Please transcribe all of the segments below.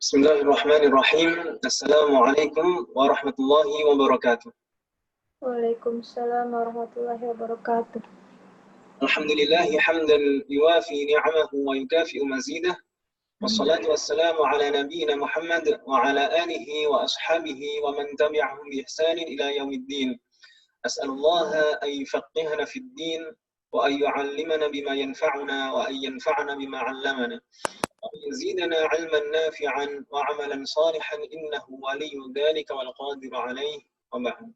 Bismillahirrahmanirrahim. Assalamualaikum warahmatullahi wabarakatuh. Waalaikumsalam warahmatullahi wabarakatuh. Alhamdulillahi hamdan yuwafi ni'amahu wa yukafi'u mazidah. Wassalatu wassalamu ala nabiyyina Muhammad wa ala alihi wa ashabihi wa man tabi'ahum bi ihsanin ila yaumiddin. As'alullaha an yufaqqihana fid din wa an yu'allimana bima yanfa'una wa an yanfa'ana bima 'allamana. يزيدنا علما نافعا وعملا صالحا إنه ولي ذلك والقادر عليه وبعد.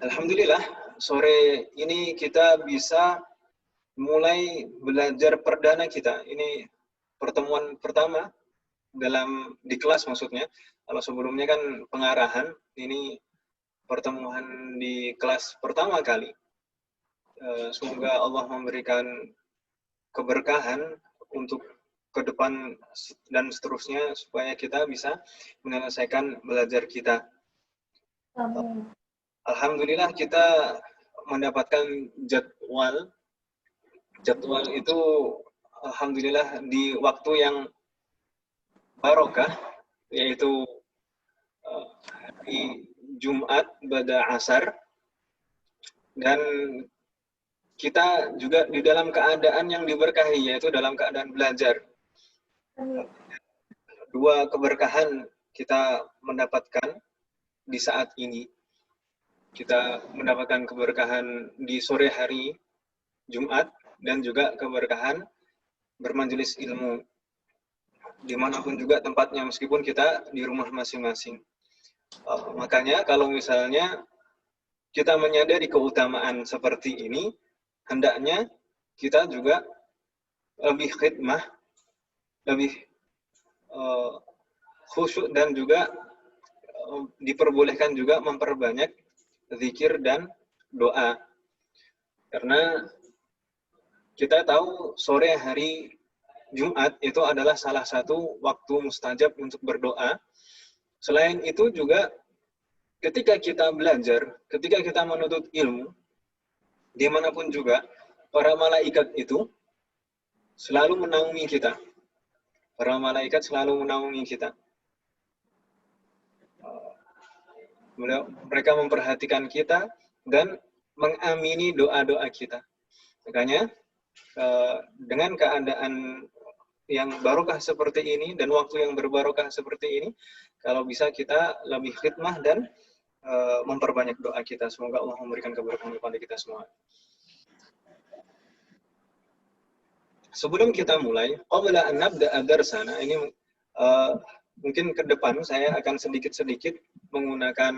Alhamdulillah, sore ini kita bisa mulai belajar perdana kita. Ini pertemuan pertama di kelas maksudnya. Kalau sebelumnya kan pengarahan, ini pertemuan di kelas pertama kali. Semoga Allah memberikan keberkahan untuk ke depan dan seterusnya supaya kita bisa menyelesaikan belajar kita. Amin. Alhamdulillah kita mendapatkan jadwal. Jadwal itu alhamdulillah di waktu yang barokah, yaitu hari Jumat pada asar, dan kita juga di dalam keadaan yang diberkahi, yaitu dalam keadaan belajar. Dua keberkahan kita mendapatkan di saat ini. Kita mendapatkan keberkahan di sore hari Jumat dan juga keberkahan bermajelis ilmu dimanapun juga tempatnya, meskipun kita di rumah masing-masing. Makanya kalau misalnya kita menyadari keutamaan seperti ini, hendaknya kita juga lebih khidmah, lebih khusyuk, dan juga diperbolehkan juga memperbanyak zikir dan doa. Karena kita tahu sore hari Jumat itu adalah salah satu waktu mustajab untuk berdoa. Selain itu juga ketika kita belajar, ketika kita menuntut ilmu, dimanapun juga, para malaikat itu selalu menaungi kita. Para malaikat selalu menaungi kita. Mereka memperhatikan kita dan mengamini doa-doa kita. Makanya dengan keadaan yang barokah seperti ini dan waktu yang berbarokah seperti ini, kalau bisa kita lebih khidmah dan memperbanyak doa kita. Semoga Allah memberikan keberkahan kepada kita semua. Sebelum kita mulai, qabla an nabda'a darsana, ini mungkin ke depan saya akan sedikit-sedikit menggunakan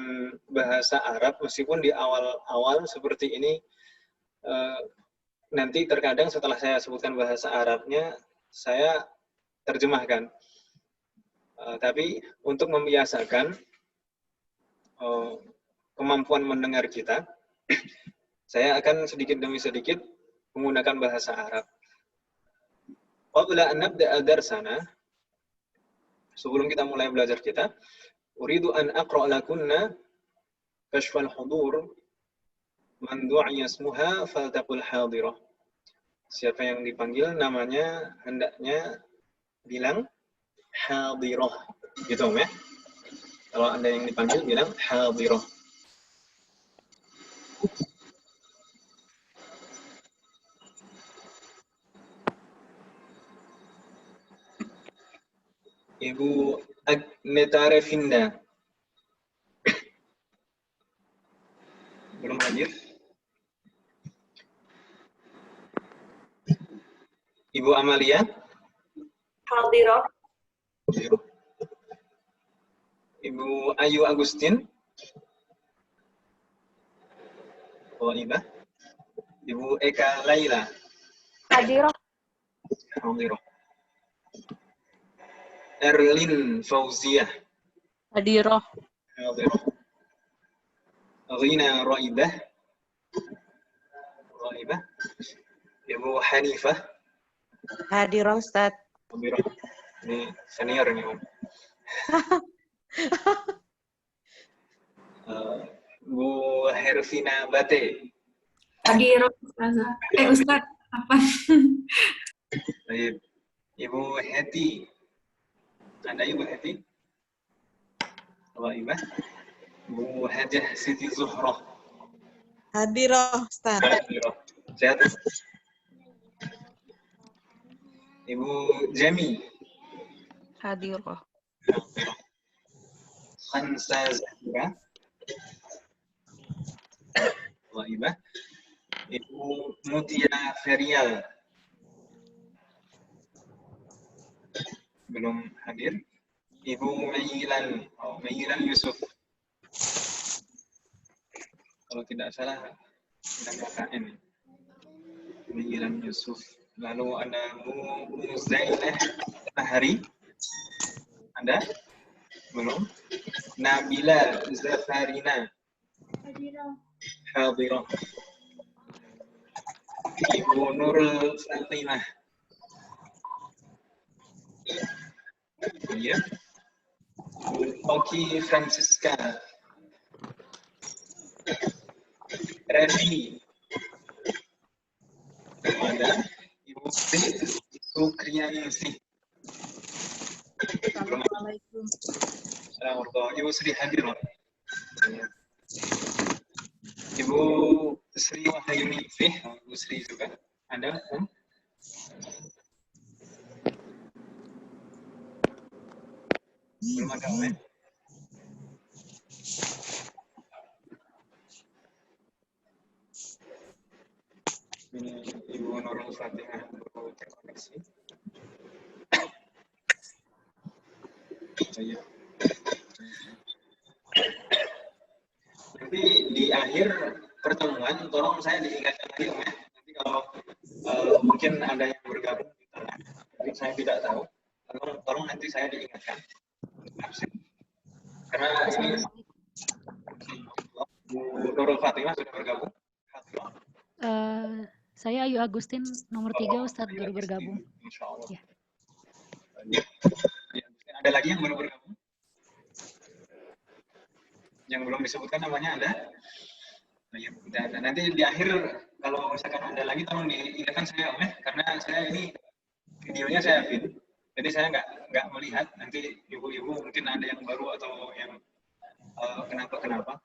bahasa Arab, meskipun di awal-awal seperti ini nanti terkadang setelah saya sebutkan bahasa Arabnya saya terjemahkan. Tapi untuk membiasakan kemampuan mendengar kita, saya akan sedikit demi sedikit menggunakan bahasa Arab. Qabla an nabda'a darsana, sebelum kita mulai belajar kita, uridu an aqra' lakunna kashfal hudur man du'iya ismuha faltaqul hadirah. Siapa yang dipanggil namanya hendaknya bilang hadirah. Gitu ya. Kalau Anda yang dipanggil bilang hadirah. Ibu Agnetare Finda belum hadir. Ibu Amalia Hadirah. Ibu Ayu Agustin Iba. Ibu Eka Laila Hadirah. Hadirah. Erlin Fauziah Hadirah. Hadirah. Rina Raibah. Ibu Hanifah Hadirah, Ustaz. Hadirah. Ini senior ini, Om. Bu Hervina Bate. Hadirah, Ustaz. Apa? Baik. Ibu Heti Ada Ibu Hati? Ibu Bu Hajah Siti Zuhroh. Hadiroh, Ustaz. Sehat? Ibu Jemi. Hadiroh. Khansa Zahira. Ibu Mutia Ferial. Belum hadir. Ibu Mailan Yusuf. Kalau tidak salah, tidak KKN. Mailan Yusuf. Lalu ada Bu Zainah Tahari. Ada? Belum. Nabila Zafarina. Hadirah. Ibu Nurul Fatimah. Ya. Oki Francisca. Revi. Ada Ibu Sri Sukrianingsih. Assalamualaikum. Assalamualaikum. Ibu Sri hadir. Ibu Sri Wahyuningsih. Ibu Sri juga. Ada? Belum ada, ya? Ini Ibu Nurul Fatimah baru terkoneksi. Iya. Nanti di akhir pertemuan, tolong saya diingatkan lagi, ya. Nanti kalau mungkin ada yang bergabung di tengah, mungkin saya tidak tahu. Tolong nanti saya diingatkan. Karena ini Bu Nurul Fatimah sudah bergabung. Saya Ayu Agustin, nomor 3, Ustadz, baru bergabung. Insya Allah. Ya. Ada lagi yang baru bergabung? Yang belum disebutkan namanya ada? Nanti di akhir, kalau misalkan ada lagi, tolong diingatkan saya, karena saya ini videonya saya feed. Jadi saya nggak melihat, nanti ibu-ibu mungkin ada yang baru atau yang kenapa.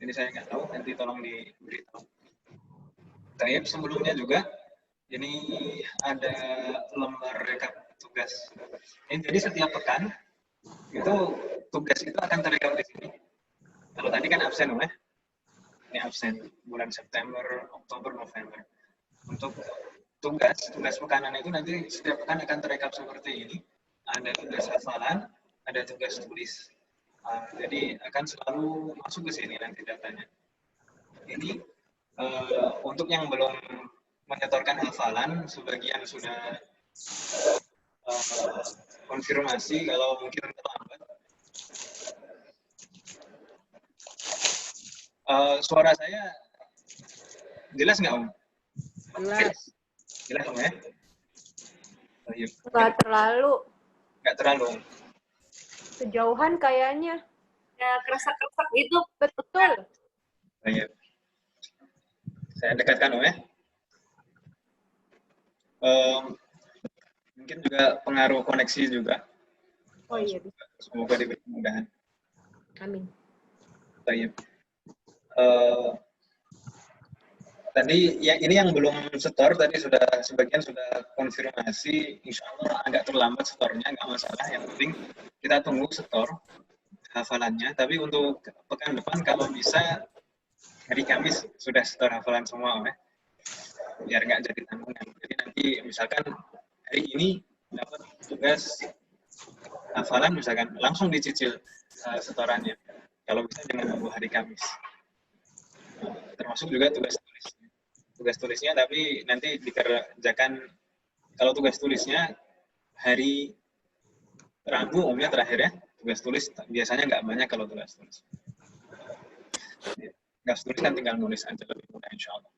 Jadi saya nggak tahu, nanti tolong diberitahu. Tapi sebelumnya juga, ini ada lembar rekap tugas. Jadi setiap pekan, itu tugas itu akan terekam di sini. Kalau tadi kan absen, ini absen bulan September, Oktober, November. Untuk tugas pekanan itu nanti setiap pekan akan terekap seperti ini. Ada tugas hafalan, ada tugas tulis. Jadi akan selalu masuk ke sini nanti datanya. Ini untuk yang belum menyetorkan hafalan, sebagian sudah konfirmasi kalau mungkin terlambat. Suara saya jelas nggak, Om? Jelas, Om, ya? Nggak terlalu. Nggak terlalu. Kejauhan kayaknya. Ya, keresak-keresak gitu. Betul. Baik. Saya dekatkan, Om, ya. Mungkin juga pengaruh koneksi juga. Oh iya. Semoga diberi kemudahan. Amin. Baik. Tadi ya ini yang belum setor, tadi sebagian sudah konfirmasi. Insya Allah agak terlambat setornya, nggak masalah. Yang penting kita tunggu setor hafalannya. Tapi untuk pekan depan kalau bisa hari Kamis sudah setor hafalan semua, ya. Biar nggak jadi tanggungan. Jadi nanti misalkan hari ini dapat tugas hafalan, misalkan langsung dicicil setorannya. Kalau bisa jangan nunggu hari Kamis. Termasuk juga tugas tulisnya, tapi nanti dikerjakan. Kalau tugas tulisnya hari Rabu umumnya terakhir, ya. Tugas tulis biasanya nggak banyak kalau tugas tulis. Tugas tulis kan tinggal nulis aja, lebih mudah insya Allah.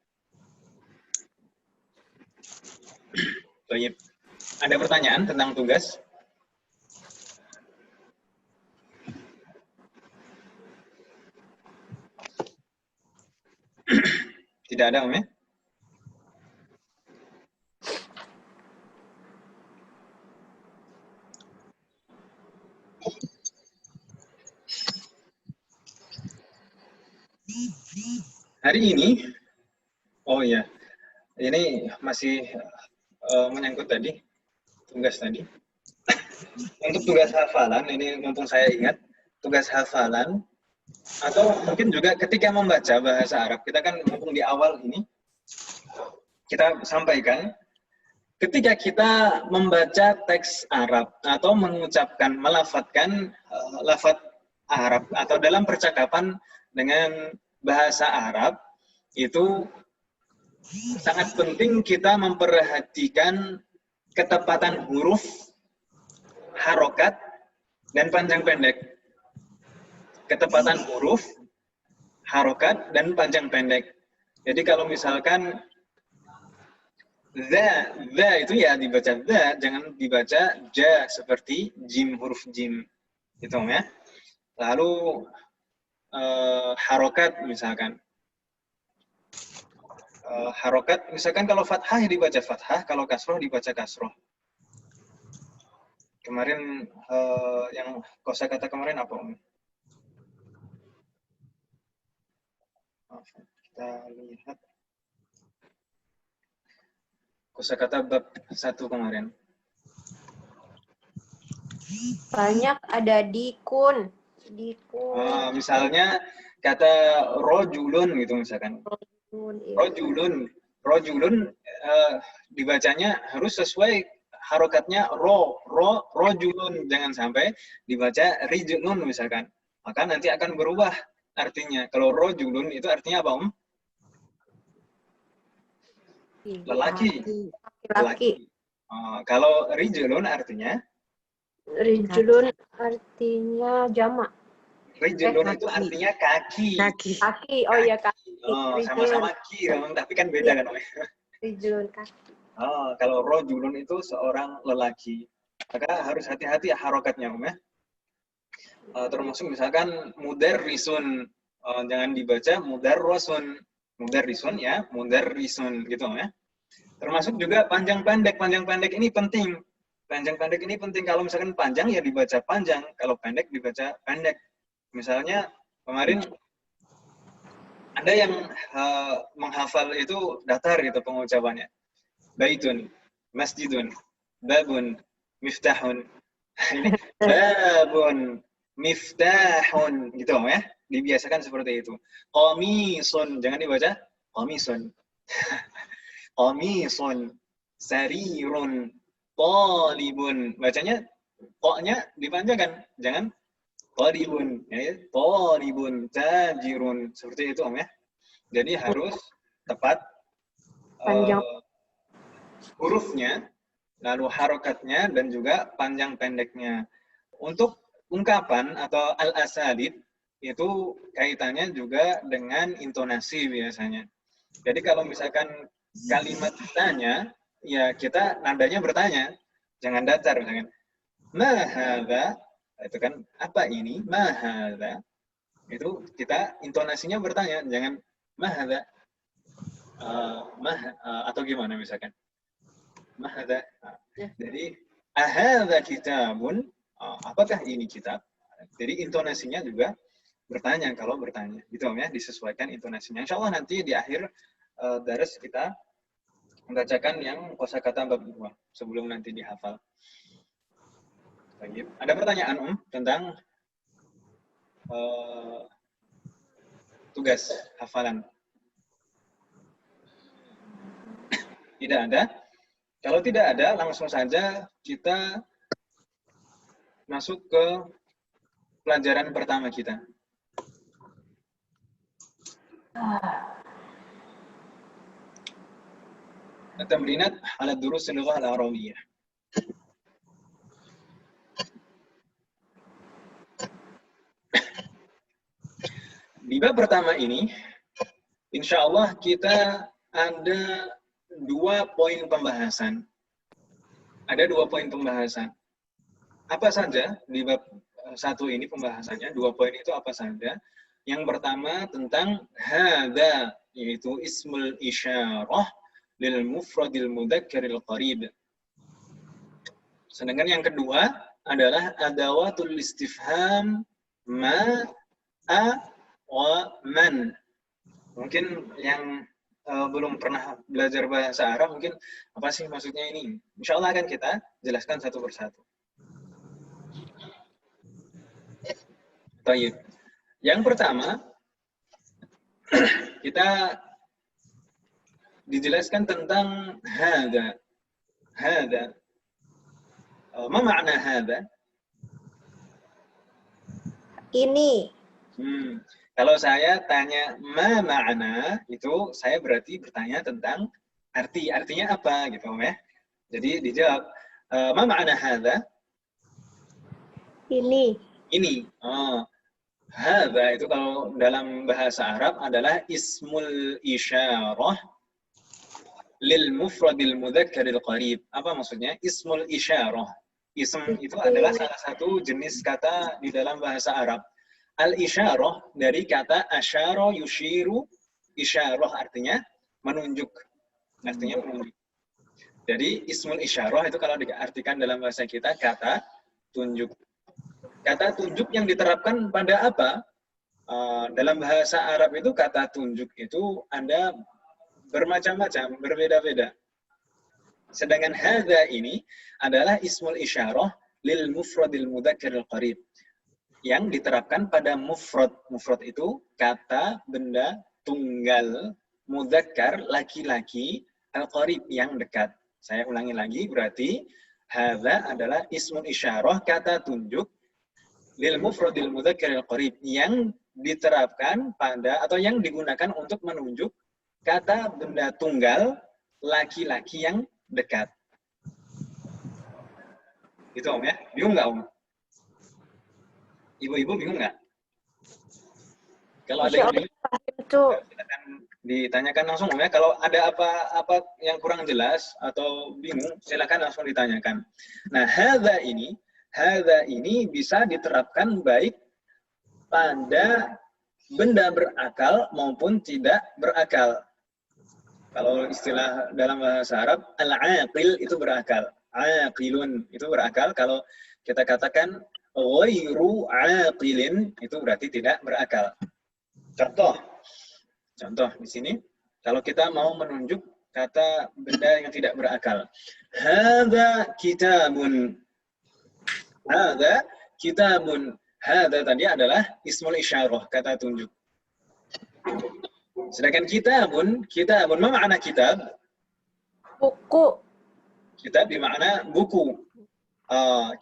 Baik. Ada pertanyaan tentang tugas? Tidak ada, Om, ya? Hari ini, oh ya, ini masih menyangkut tadi, tugas tadi. Untuk tugas hafalan, ini mumpung saya ingat, tugas hafalan, atau mungkin juga ketika membaca bahasa Arab, kita kan mumpung di awal ini, kita sampaikan, ketika kita membaca teks Arab, atau mengucapkan, melafadzkan lafadz Arab, atau dalam percakapan dengan bahasa Arab, itu sangat penting kita memperhatikan ketepatan huruf, harokat, dan panjang pendek. Ketepatan huruf, harokat, dan panjang pendek. Jadi kalau misalkan the itu ya dibaca the, jangan dibaca ja seperti jim, huruf jim. Gitu ya. Lalu harokat misalkan. Harokat misalkan kalau fathah dibaca fathah, kalau kasroh dibaca kasroh. Kemarin yang kosakata kemarin apa Om? Kita lihat kosakata bab 1 kemarin. Banyak ada dikun. Dikun. Misalnya kata rojulun gitu misalkan. Rojulun dibacanya harus sesuai harokatnya rojulun, jangan sampai dibaca rijulun misalkan. Maka nanti akan berubah artinya. Kalau rojulun itu artinya apa Om? Lelaki. Laki. Kalau rijulun artinya? Rijulun artinya jamak. Rijulun itu artinya kaki. Kaki. Oh iya kaki. Sama-sama ki, tapi kan beda kan Om. Rijulun kaki. Kalau rojulun itu seorang lelaki. Maka harus hati-hati harokatnya Om ya. Termasuk misalkan mudarrisun, jangan dibaca mudarrosun. Mudarrisun ya, mudarrisun gitu ya. Termasuk juga panjang pendek. Panjang pendek ini penting. Panjang pendek ini penting. Kalau misalkan panjang ya dibaca panjang, kalau pendek dibaca pendek. Misalnya kemarin ada yang menghafal itu datar gitu pengucapannya. Baitun, masjidun, babun, miftahun. Ini babun, miftahun gitu ya. Dibiasakan seperti itu. Qamisun, jangan dibaca qamisun. Qamisun, sarirun, talibun. Bacanya koknya dipanjangkan, jangan talibun, ya. Talibun, tajirun. Seperti itu Om ya. Jadi harus tepat hurufnya, lalu harokatnya, dan juga panjang pendeknya. Untuk ungkapan atau al-asalid, itu kaitannya juga dengan intonasi biasanya. Jadi kalau misalkan kalimat tanya, ya kita nadanya bertanya, jangan datar misalkan. Ma hadza, itu kan apa ini? Ma hadza. Itu kita intonasinya bertanya, jangan ma hadza. Atau gimana misalkan? Ma hadza. Jadi ahadza kitabun, apakah ini kitab? Jadi intonasinya juga bertanya kalau bertanya. Gitu ya, disesuaikan intonasinya. Insya Allah nanti di akhir daras kita membacakan yang kosakata bab 2 sebelum nanti dihafal. Ada pertanyaan tentang tugas hafalan? Tidak ada? Kalau tidak ada, langsung saja kita masuk ke pelajaran pertama kita. Tamrinat ala durus al-lughah al-arabiyyah. Di bab pertama ini, insya Allah kita ada 2 poin pembahasan. Ada 2 poin pembahasan. Apa saja di bab 1 ini pembahasannya? 2 poin itu apa saja? Yang pertama tentang hadza, yaitu ismul isyarah lil mufradil mudzakkaril qarib. Sedangkan yang kedua adalah adawatul istifham ma, a, wa, man. Mungkin yang belum pernah belajar bahasa Arab, mungkin apa sih maksudnya ini? Insya Allah akan kita jelaskan satu persatu. Baik. Yang pertama, kita dijelaskan tentang hada. Hada. Ma makna hada? Ini. Kalau saya tanya ma makna, itu saya berarti bertanya tentang arti. Artinya apa gitu, ya? Jadi dijawab ma makna hada? Ini. Ini. Oh. Hada itu kalau dalam bahasa Arab adalah ismul isyarah lil mufradil mudzakaril qarib. Apa maksudnya? Ismul isyarah. Ism itu adalah salah satu jenis kata di dalam bahasa Arab. Al-isyarah dari kata asyara yushiru, isyarah artinya menunjuk. Artinya menunjuk. Jadi ismul isyarah itu kalau diartikan dalam bahasa kita kata tunjuk. Kata tunjuk yang diterapkan pada apa? Dalam bahasa Arab itu kata tunjuk itu ada bermacam-macam, berbeda-beda. Sedangkan hadza ini adalah ismul isyarah lil mufradil mudzakaril qarib yang diterapkan pada mufrad. Mufrad itu kata benda tunggal mudzakkar laki-laki al-qarib yang dekat. Saya ulangi lagi, berarti hadza adalah ismul isyarah kata tunjuk lil mufradil mudzakaril qarib yang diterapkan pada atau yang digunakan untuk menunjuk kata benda tunggal laki-laki yang dekat. Itu Om ya? Bingung nggak Om? Ibu-ibu bingung nggak? Kalau ada yang bingung, silakan ditanyakan langsung Om ya. Kalau ada apa yang kurang jelas atau bingung, silakan langsung ditanyakan. Nah, hadza ini bisa diterapkan baik pada benda berakal maupun tidak berakal. Kalau istilah dalam bahasa Arab, al-aqil itu berakal. Aqilun itu berakal. Kalau kita katakan ghairu aqilin itu berarti tidak berakal. Contoh di sini, kalau kita mau menunjuk kata benda yang tidak berakal. Hadza kitabun. Hadza kitabun. Hadza tadi adalah ismul isyarah, kata tunjuk. Sedangkan kitabun, ma makna kitab? Buku. Kitab bermakna buku.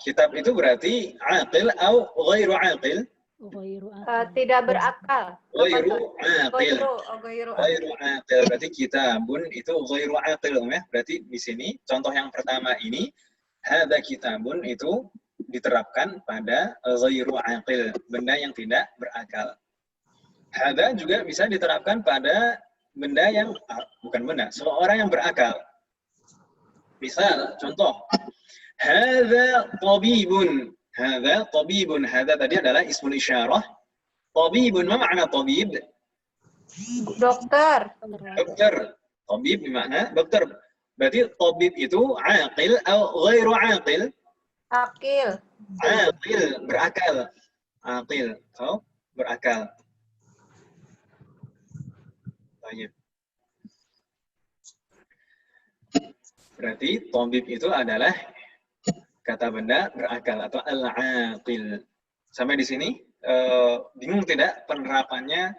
Kitab itu berarti aqil atau ghairu aqil? Tidak berakal. Ghairu aqil. Ghairu Aqil. Berarti kitabun itu ghairu aqil ya. Berarti di sini contoh yang pertama ini hadza kitabun itu diterapkan pada ghairu aqil, benda yang tidak berakal. Hadza juga bisa diterapkan pada benda yang bukan benda, seorang yang berakal. Misal, contoh, hadza tabibun. Hadza tabibun. Hadza tadi adalah ismul isyarah. Tabibun, ma makna tabib? Dokter. Dokter. Tabib bermakna dokter. Berarti tabib itu aqil atau ghairu aqil? Akil. Aqil, berakal. Aqil, atau berakal. Baik. Berarti tabib itu adalah kata benda berakal atau al-aqil. Sampai di sini bingung tidak penerapannya?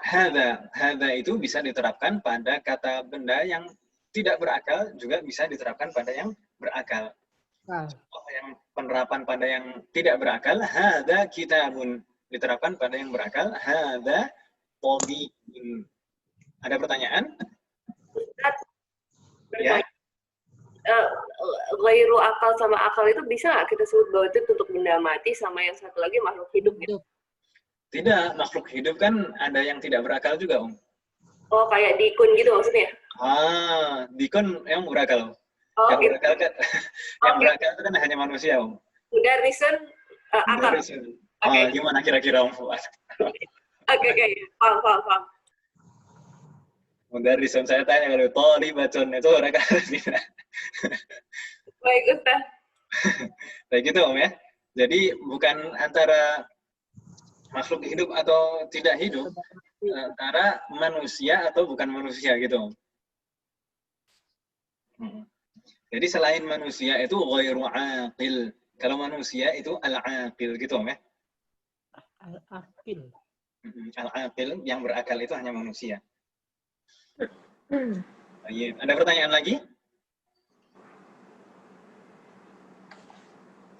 Hadza itu bisa diterapkan pada kata benda yang tidak berakal, juga bisa diterapkan pada yang berakal. Yang penerapan pada yang tidak berakal, hadza kitabun, diterapkan pada yang berakal, hadza tabibun. Ada pertanyaan? Ya. Ghairu akal sama akal itu bisa nggak kita sebut bahwa itu untuk benda mati, sama yang satu lagi makhluk hidup gitu? Tidak, makhluk hidup kan ada yang tidak berakal juga, Om. Oh, kayak dikun gitu maksudnya? Dikun yang berakal, Om. Oh, yang gitu. berakal kan, yang berakal itu kan hanya manusia, Om. Udah reason akal. Gimana kira-kira, Om Fuad? Oke, paham. Mudarrisun, saya tanya kalau thalibatun itu mereka tidak. Baik, Ustaz. Kayak gitu Om ya. Jadi bukan antara makhluk hidup atau tidak hidup, antara manusia atau bukan manusia gitu Om. Jadi selain manusia itu ghairu aqil. Kalau manusia itu al-aqil gitu Om ya. Al-aqil. Al-aqil yang berakal itu hanya manusia. Ada pertanyaan lagi?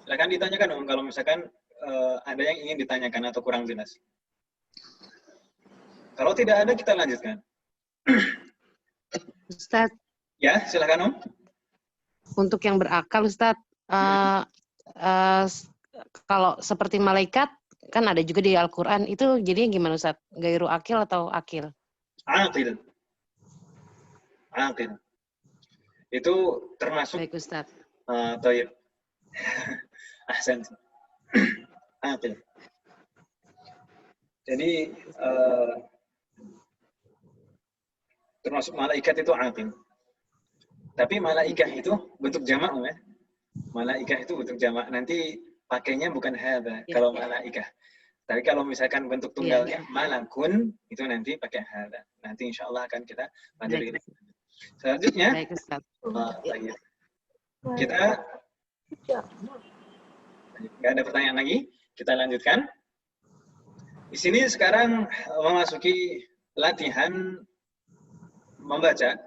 Silakan ditanyakan Om kalau misalkan ada yang ingin ditanyakan atau kurang jelas. Kalau tidak ada kita lanjutkan. Ustadz, Ya, silakan Om. untuk yang berakal Ustadz, kalau seperti malaikat, kan ada juga di Al-Quran, itu jadinya gimana Ustadz? Gairu akil atau akil? Aqil. Aqil. Itu termasuk Baik Ustadz. Tayyib. Ahsan. Aqil. Jadi termasuk malaikat itu aqil. Tapi malaikah itu bentuk jamak ya. Malaikah itu bentuk jamak. Nanti pakainya bukan hadza kalau malaikah. Tapi kalau misalkan bentuk tunggalnya malakun itu nanti pakai hadza. Nanti insyaallah akan kita pelajari. Selanjutnya Baik Ustaz. Kita nggak ada pertanyaan lagi. Kita lanjutkan. Di sini sekarang memasuki latihan membaca.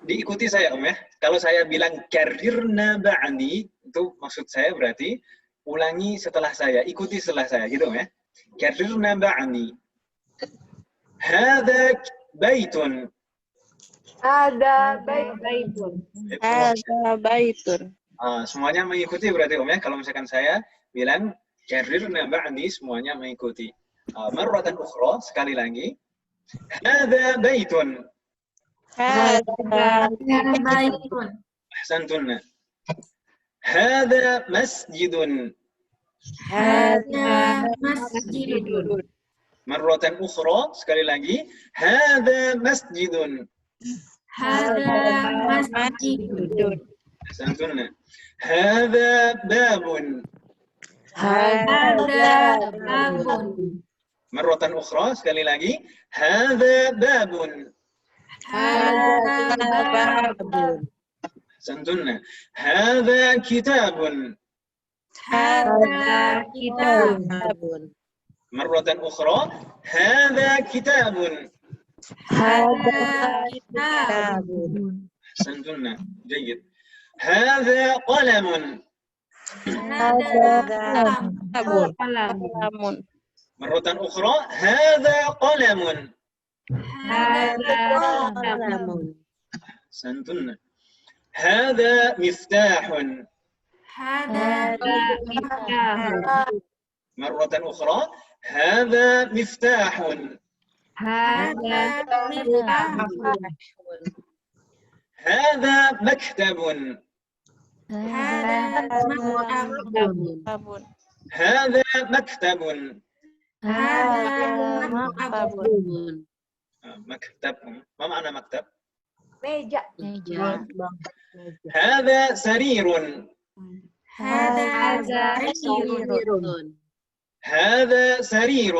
Diikuti saya Om ya. Kalau saya bilang karirna ba'di, itu maksud saya berarti ulangi setelah saya, ikuti setelah saya gitu Om ya. Karirna ba'di. Hadza baitun. Ada baitun. Ada baitun. Semuanya mengikuti berarti Om ya. Kalau misalkan saya bilang karirna ba'di, semuanya mengikuti. Marratan ukhra, sekali lagi. Hadza baitun. Ada baitun. Ahsantun. Hadza masjidun. Ada masjidun. Marratan ukhra, sekali lagi. Hadza masjidun. Ada masjidun. Ahsantun. Hadza babun. Ada babun. Marratan ukhra, sekali lagi. Hadza babun. Ada babun. Ahsantun. Hadza kitabun. Ada kitabun. مرة أخرى هذا كتاب. Ada kitabun. أحسنتن جيد. هذا قلم. Lamun. مرة أخرى هذا قلم. أحسنتن. هذا مفتاح. مرة أخرى هذا مفتاح. هذا مكتب. هذا مكتب. مكتب. ما معنى مكتب؟ Meja. Meja. هذا سرير. Ada sirun. هذا سرير.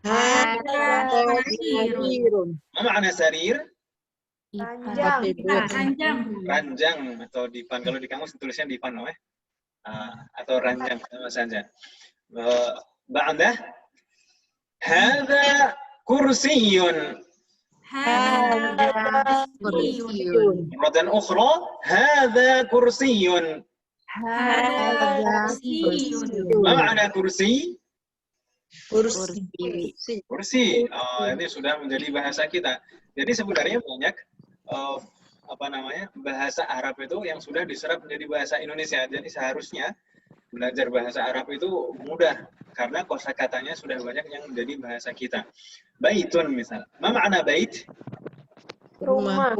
Ada sirun. ما معنى سرير؟ Ranjang. Ranjang atau dipan. Kalau di kamus tulisnya dipan ya. Atau ranjang sama saja. بعده هذا كرسي. مرة أخرى هذا كرسي. ما معنى كرسي؟ Kursi. Ini sudah menjadi bahasa kita. Jadi sebenarnya banyak bahasa Arab itu yang sudah diserap menjadi bahasa Indonesia. Jadi seharusnya belajar bahasa Arab itu mudah karena kosakatanya sudah banyak yang menjadi bahasa kita. Baitun misal. Ma ma'na bait? Rumah.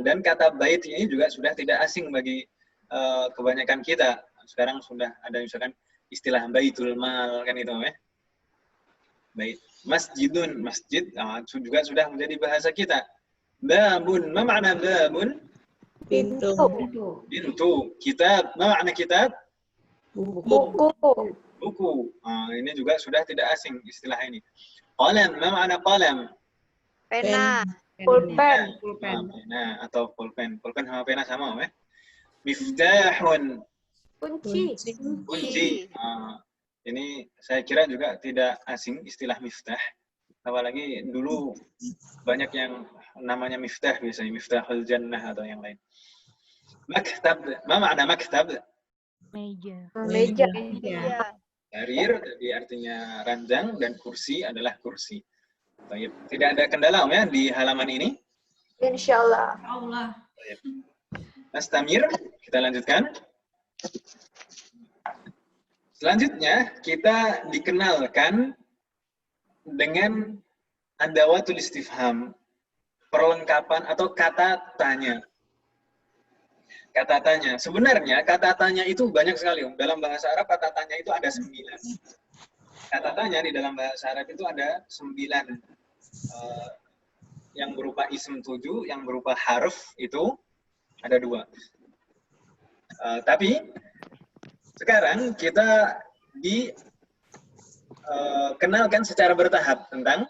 Dan kata bait ini juga sudah tidak asing bagi kebanyakan kita. Sekarang sudah ada misalkan istilah baitul mal kan itu ya. Bait. Masjidun, masjid juga sudah menjadi bahasa kita. Babun, ma makna babun? Pintu. Pintu. Kitab, ma makna kitab? Buku. Buku. Ini juga sudah tidak asing istilah ini. Qalam, ma makna qalam? Pena. Pulpen. Pena atau pulpen. Pulpen sama pena sama, ya? Miftahun. Kunci. Kunci. Ini saya kira juga tidak asing istilah miftah. Apalagi dulu banyak yang namanya miftah biasanya. Miftahul jannah atau yang lain. Maktab. Ma makna maktab? Meja. Meja. Sarir, jadi artinya ranjang, dan kursi adalah kursi. Baik. Tidak ada kendala ya di halaman ini? Insyaallah. Nastamir, kita lanjutkan. Selanjutnya, kita dikenalkan dengan adawatul istifham, perlengkapan atau kata tanya. Kata tanya. Sebenarnya kata tanya itu banyak sekali. Dalam bahasa Arab kata tanya itu ada 9. Kata tanya di dalam bahasa Arab itu ada 9. Yang berupa ism 7, yang berupa harf itu ada 2. Tapi sekarang kita dikenalkan secara bertahap tentang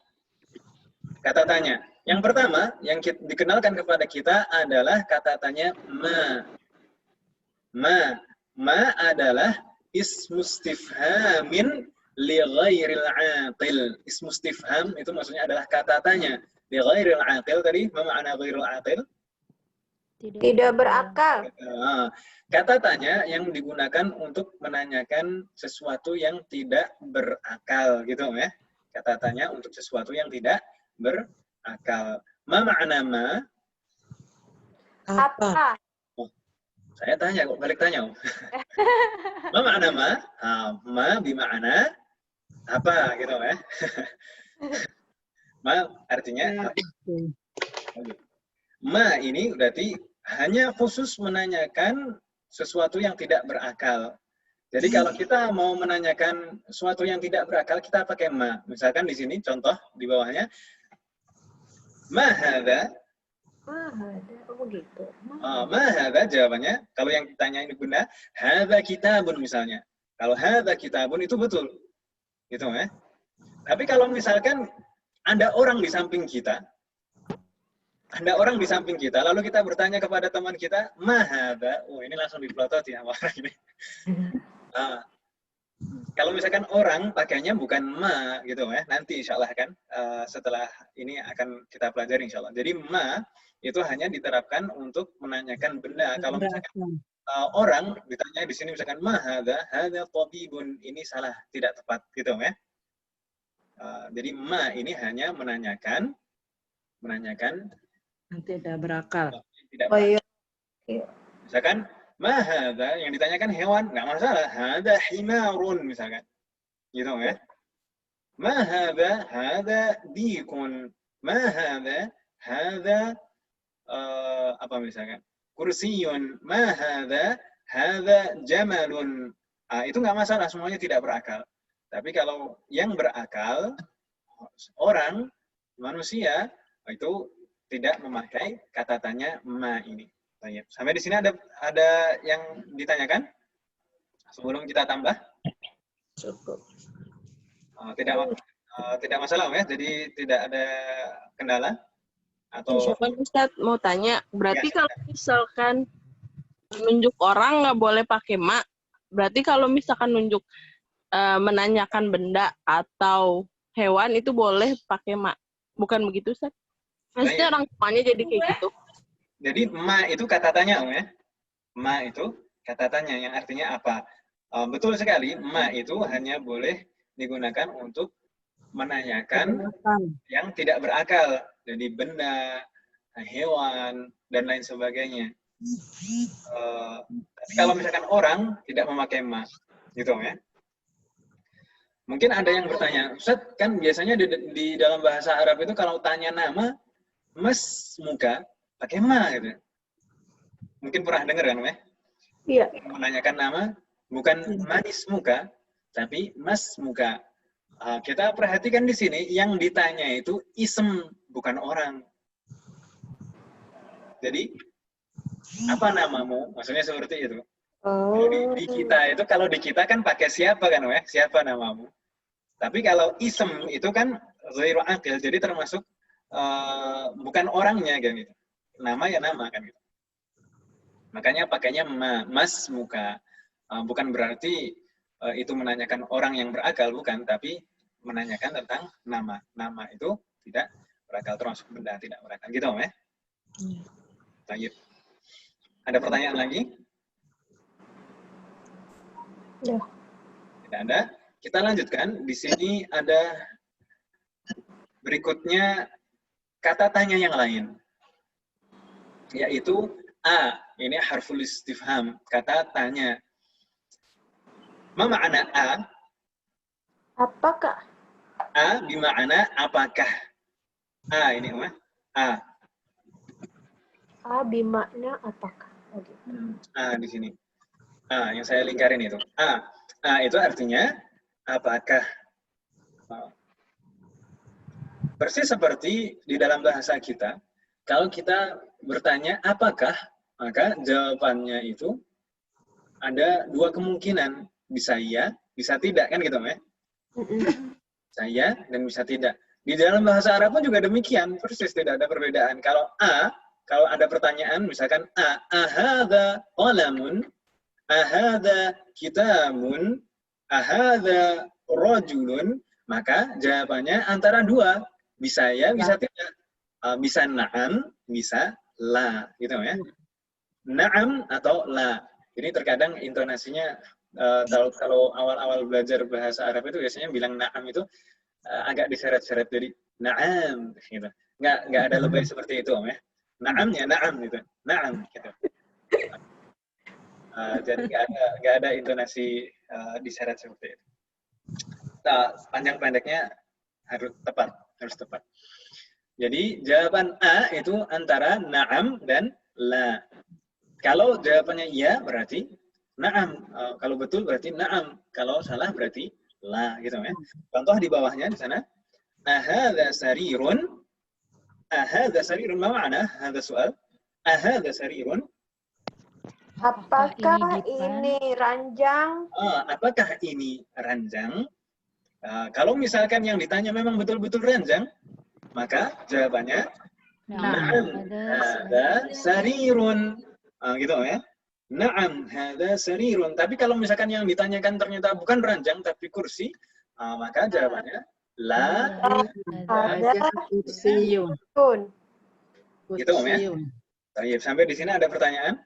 kata tanya. Yang pertama, yang dikenalkan kepada kita adalah kata tanya ma. Ma adalah ismustifhamin li ghairil aqil. Ismustifham itu maksudnya adalah kata tanya. Li ghairil aqil tadi, ma makna ghairil aqil? Tidak berakal. Kata tanya yang digunakan untuk menanyakan sesuatu yang tidak berakal, gitu ya. Kata tanya untuk sesuatu yang tidak berakal. Ma makna ma? Apa? Saya tanya kok, balik tanya. Ma makna ma? Ma bima'na apa, gitu ya. Ma artinya apa? Ma ini berarti hanya khusus menanyakan sesuatu yang tidak berakal. Jadi kalau kita mau menanyakan sesuatu yang tidak berakal, kita pakai ma. Misalkan di sini contoh di bawahnya, ma hadza. Ma hadza, begitu. Ma hadza jawabannya. Kalau yang ditanyain Bunda, hadza kitabun misalnya. Kalau hadza kitabun itu betul. Gitu ya. Tapi kalau misalkan ada orang di samping kita, lalu kita bertanya kepada teman kita, mahada, ini langsung dipelototi sama orang ini. Kalau misalkan orang pakainya bukan ma, gitu ya, nanti insya Allah kan, setelah ini akan kita pelajari insya Allah. Jadi ma itu hanya diterapkan untuk menanyakan benda. Kalau misalkan orang ditanya di sini misalkan mahada, hada tabibun, ini salah, tidak tepat, gitu ya. Jadi ma ini hanya menanyakan yang tidak berakal. Tidak iya. Misalkan, ma hadza, yang ditanyakan hewan, nggak masalah. Hadza himarun, misalkan. Gitu ya. Ma hadza dikun. Ma hadza apa misalkan? Kursiyun. Ma hadza jamalun. Itu nggak masalah, semuanya tidak berakal. Tapi kalau yang berakal, orang, manusia, itu tidak memakai kata tanya ma ini. Sampai di sini ada yang ditanyakan sebelum kita tambah? Cukup. Tidak masalah ya, jadi tidak ada kendala atau? Ustaz mau tanya, berarti Ya. kalau misalkan nunjuk orang nggak boleh pakai ma, berarti kalau misalkan nunjuk menanyakan benda atau hewan itu boleh pakai ma, bukan begitu Ustaz? Maksudnya orang tuanya jadi kayak gitu. Jadi ma itu kata tanya, ya. Ma itu kata tanya yang artinya apa? Betul sekali, ma itu hanya boleh digunakan untuk menanyakan yang tidak berakal. Jadi benda, hewan, dan lain sebagainya. Tapi kalau misalkan orang tidak memakai ma, gitu ya. Mungkin ada yang bertanya, Ustaz, kan biasanya di dalam bahasa Arab itu kalau tanya nama, mas muka, pakai ma gitu. Mungkin pernah dengar kan, ya? Iya. Menanyakan nama, bukan manis muka, tapi mas muka. Kita perhatikan di sini yang ditanya itu ism, bukan orang. Jadi apa namamu? Maksudnya seperti itu. Oh. Di kita itu, kalau di kita kan pakai siapa kan, ya? Siapa namamu? Tapi kalau ism itu kan ghairu aqil, jadi termasuk bukan orangnya kan gitu. Nama ya nama kan gitu. Makanya pakainya mas muka. Bukan berarti itu menanyakan orang yang berakal, bukan, tapi menanyakan tentang nama. Nama itu tidak berakal, termasuk benda tidak berakal. Gitu, ya? Baik. Ada pertanyaan lagi? Ya. Tidak ada. Kita lanjutkan. Di sini ada berikutnya kata tanya yang lain, yaitu a. Ini harful istifham, kata tanya. Ma ma'ana a? Apakah? A bima'ana apakah? A ini apa? A. A bimakna apakah? Oh, gitu. A di sini. A yang saya lingkarin itu. A. A itu artinya apakah? Persis seperti di dalam bahasa kita, kalau kita bertanya apakah, maka jawabannya itu ada dua kemungkinan. Bisa iya, bisa tidak, kan gitu, ya? Bisa iya dan bisa tidak. Di dalam bahasa Arab pun juga demikian, persis tidak ada perbedaan. Kalau A, kalau ada pertanyaan, misalkan A, ahadha qalamun, ahadha kitabun, ahadha rajulun, maka jawabannya antara dua. Bisa ya, bisa tidak. Bisa na'am, bisa la. Gitu ya. Na'am atau la. Ini terkadang intonasinya, kalau awal-awal belajar bahasa Arab itu biasanya bilang na'am itu agak diseret-seret, jadi na'am. Gitu. Nggak ada lebay seperti itu, ya. Na'amnya na'am gitu. Na'am gitu. Jadi nggak ada intonasi diseret seperti itu. Panjang pendeknya harus tepat. Jadi jawaban A itu antara na'am dan la. Kalau jawabannya iya berarti na'am. Kalau betul berarti na'am. Kalau salah berarti la, gitu ya. Contoh di bawahnya di sana. Ahadha sarirun. Ahadha sarirun, ma ma'na hadha soal? Ahadha sarirun. Apakah ini ranjang? Apakah ini ranjang? Kalau misalkan yang ditanya memang betul-betul ranjang, maka jawabannya na'am hadza sarirun. Gitu ya. Na'am hadza sarirun. Tapi kalau misalkan yang ditanyakan ternyata bukan ranjang tapi kursi, maka jawabannya la Ada Kursiun. kun. gitu, ya. Baik, sampai di sini ada pertanyaan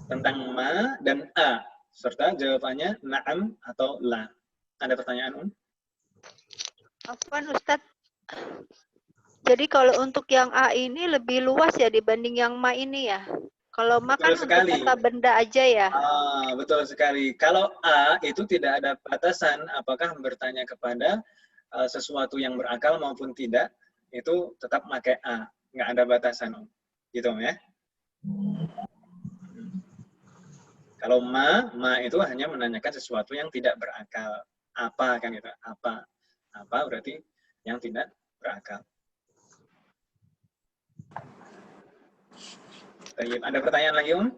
tentang ma dan a serta jawabannya na'am atau la. Ada pertanyaan, Afwan Ustadz. Jadi kalau untuk yang A ini lebih luas ya dibanding yang Ma ini ya? Kalau Ma kan untuk kata benda aja ya? Betul sekali. Kalau A itu tidak ada batasan apakah bertanya kepada sesuatu yang berakal maupun tidak, itu tetap pakai A. Nggak ada batasan, Om. Gitu, ya. Kalau ma itu hanya menanyakan sesuatu yang tidak berakal. Apa kan itu? Apa berarti yang tidak berakal. Baik, ada pertanyaan lagi, Om?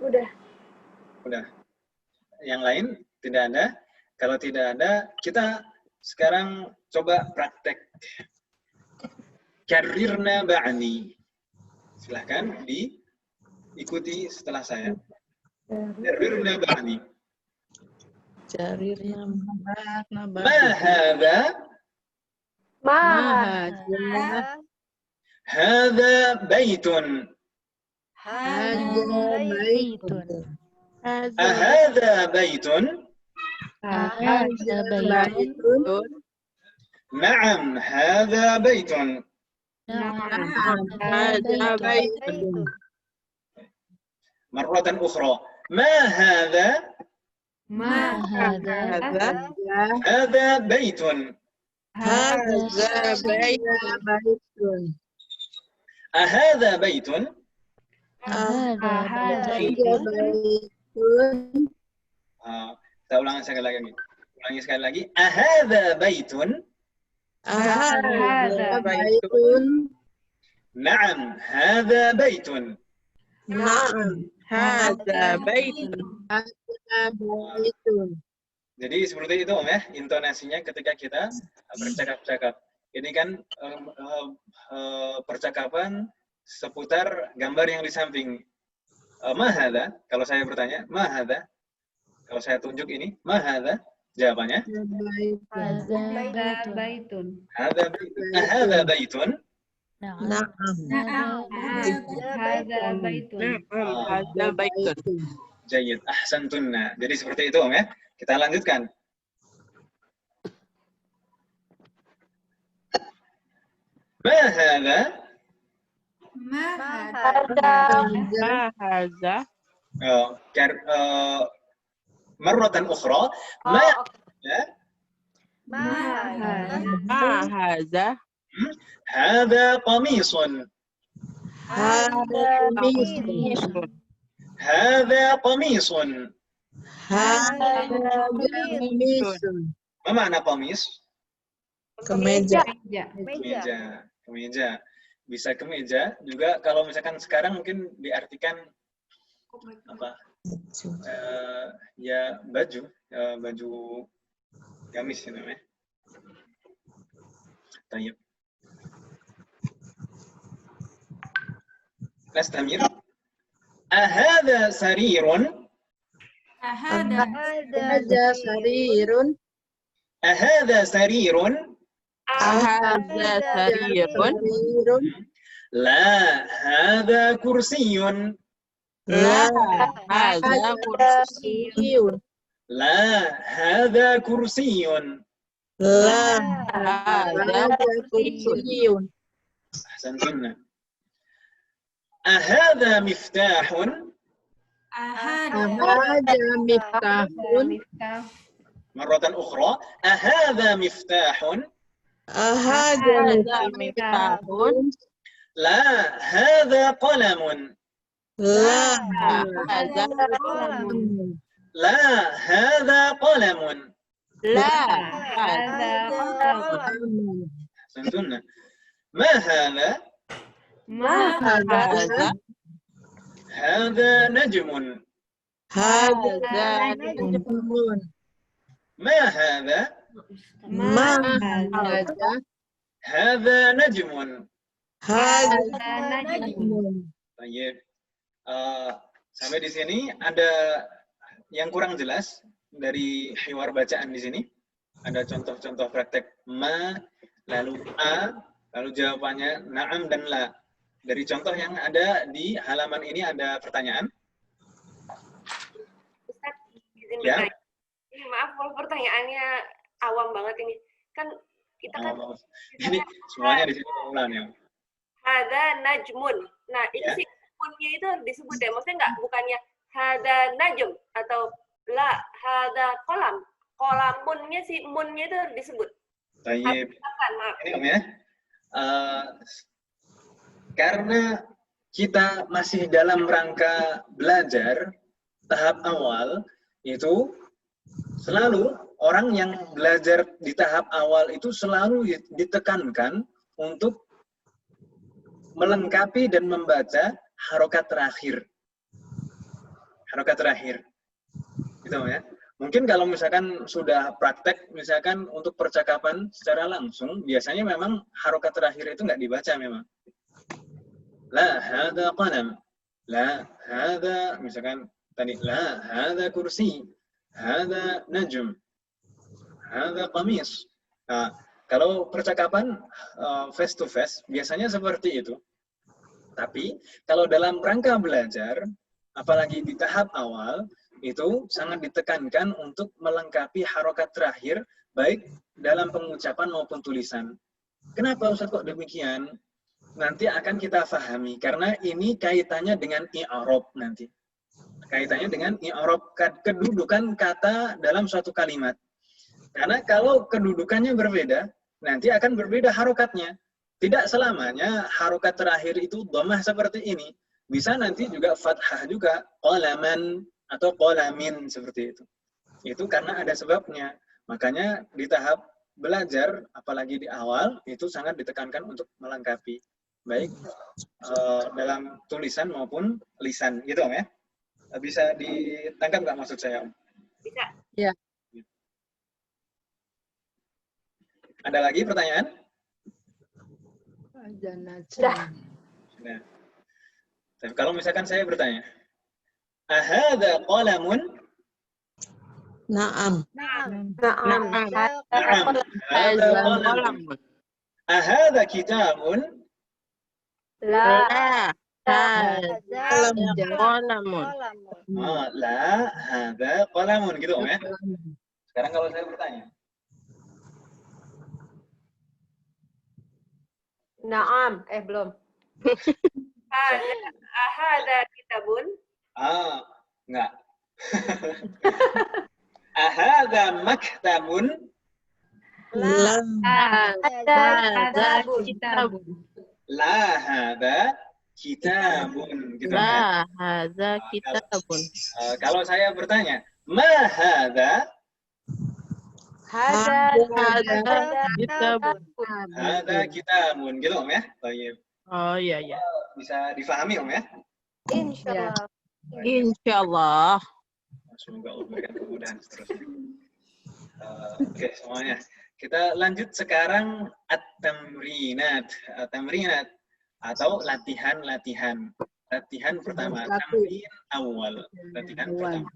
Udah. Yang lain tidak ada. Kalau tidak ada, kita sekarang coba praktek. Karirna ba'ni. Silahkan diikuti setelah saya. Karirna ba'ni. Jarirna Ma hadha? Hadha baitun. Ahadha baitun? Na'am, hadha baitun. مرة أخرى ما هذا؟ هذا بيت. أهذا بيت؟ Ahada baitun. Kita ulangi sekali lagi. Ahadza baitun. Ahada baitun. Na'am, hadza baitun. Na'am. Hadza baitun. Jadi seperti itu Om ya, intonasinya ketika kita bercakap-cakap. Ini kan percakapan seputar gambar yang di samping. Mahadza, kalau saya bertanya, mahadza. Kalau saya tunjuk ini, mahadza, jawabannya. Hadza baitun. Hadza baitun. Ahadza baitun. Na'am. Hadza baitun. Hadza baitun. Jayyid, ahsantunna. Jadi seperti itu Om ya. Kita lanjutkan. Ma hadza? Hadza. Marratan ukhra. Ma hadza. hadza qamisun. Hadza qamisun. Ma makna qamis? Kemeja. Kemeja. Bisa kemeja juga kalau misalkan sekarang mungkin diartikan apa? Ya baju, baju gamis itu namanya. Tayyib. Nastamir. Ahadza sarirun? Hadza sarirun. Ahadza sarirun? Hadza sarirun. La, hadza kursiyun. La hadza kursiyun. La, hadza kursiyun. La Hadza kursiyun. Ahsantunna. Ahadza miftahun? Hadza miftahun. Marratan ukhra. Ahadza miftahun? Hadza miftahun. La, hadza qalamun. La Hadza La, hadza qalamun. La hadza Ahsantunna. Ma hadza? hadza. Hadza najmun. Hadza najmun. Ma hadza? Hadza Hadza najmun. najmun. Baik. Sampai di sini ada yang kurang jelas dari hiwar bacaan di sini. Ada contoh-contoh praktek ma, lalu a, lalu jawabannya na'am dan la. Dari contoh yang ada di halaman ini ada pertanyaan? Ustaz, izin Ya. bertanya. Ini maaf kalau pertanyaannya awam banget ini. Kan kita kan Ini semuanya di sini pengulangan ya. hada najmun. Nah, itu Ya. sih munnya itu harus disebut ya. Maksudnya nggak bukannya hada najm atau la hada kolam. Kolamunnya sih munnya itu harus disebut. Baik. Maaf. Ini Om ya. Karena kita masih dalam rangka belajar tahap awal, itu selalu orang yang belajar di tahap awal itu selalu ditekankan untuk melengkapi dan membaca harokat terakhir. Harokat terakhir. Gitu ya. Mungkin kalau misalkan sudah praktek, misalkan untuk percakapan secara langsung, biasanya memang harokat terakhir itu nggak dibaca memang. La hadza qalam. La hadza, misalkan tadi, la hadza kursi. Hadza najm. Hadza qamis. Nah, kalau percakapan face to face, biasanya seperti itu. Tapi, kalau dalam rangka belajar, apalagi di tahap awal, itu sangat ditekankan untuk melengkapi harokat terakhir, baik dalam pengucapan maupun tulisan. Kenapa Ustaz kok demikian? Nanti akan kita pahami, karena ini kaitannya dengan i'rab nanti. Kaitannya dengan i'rab, kedudukan kata dalam suatu kalimat. Karena kalau kedudukannya berbeda, nanti akan berbeda harokatnya. Tidak selamanya harokat terakhir itu dhammah seperti ini. Bisa nanti juga fathah juga, qalaman atau qalamin seperti itu. Itu karena ada sebabnya. Makanya di tahap belajar, apalagi di awal, itu sangat ditekankan untuk melengkapi. Baik dalam tulisan maupun lisan. Gitu Om ya. Bisa ditangkap nggak maksud saya Om? Bisa. Ya. Ada lagi pertanyaan? Dah. Nah. Tapi kalau misalkan saya bertanya, ahadha qalamun? Na'am. Na'am. Hadha Hadza qalamun. qalamun. Ahadha kitabun? La. La. Hadza qalamun. La, hadha qalamun. Gitu Om ya. Sekarang kalau saya bertanya, Na'am. Belum. Ahada kitabun. Enggak. Ahadha maktabun? Lam. Ada Kitabun. La hadha kitabun. Gitu ya. La hadza kitabun. Kalau saya bertanya, ma hadha? Hada. Kitabun. Hadha kitabun. Gitu Om ya. Baik. Oh iya ya. Bisa difahami Om ya. Insyaallah. Insyaallah. Semoga Allah berikan kemudahan seterusnya. Oke semuanya. Kita lanjut sekarang at-tamrinat. Tamrinat atau latihan-latihan. Latihan pertama, tamrin awal. Latihan pertama.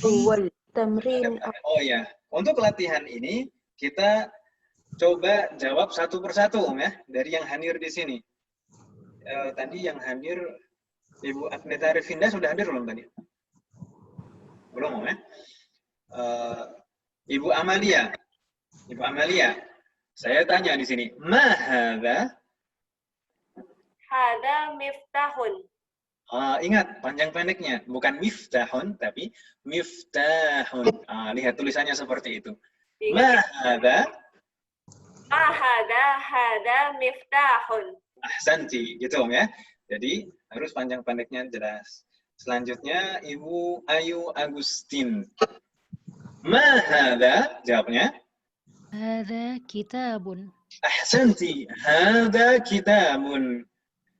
Awal. Tamrin. Oh ya, untuk latihan ini kita coba jawab satu persatu Om ya, dari yang hadir di sini. Tadi yang hadir Ibu Agneta Revinda sudah hadir belum tadi? Belum Om ya. Ibu Amalia. Ibu Amalia, saya tanya di sini, ma hadza? Hada miftahun. Ingat panjang pendeknya, bukan miftahun tapi miftahun. Lihat tulisannya seperti itu. Ma hadza? Hada miftahun. Ahsanti, gitu Om ya. Jadi harus panjang pendeknya jelas. Selanjutnya Ibu Ayu Agustin. Ma hadza? Jawabnya? Hadza kitabun. Ahsanti, hadza kitabun.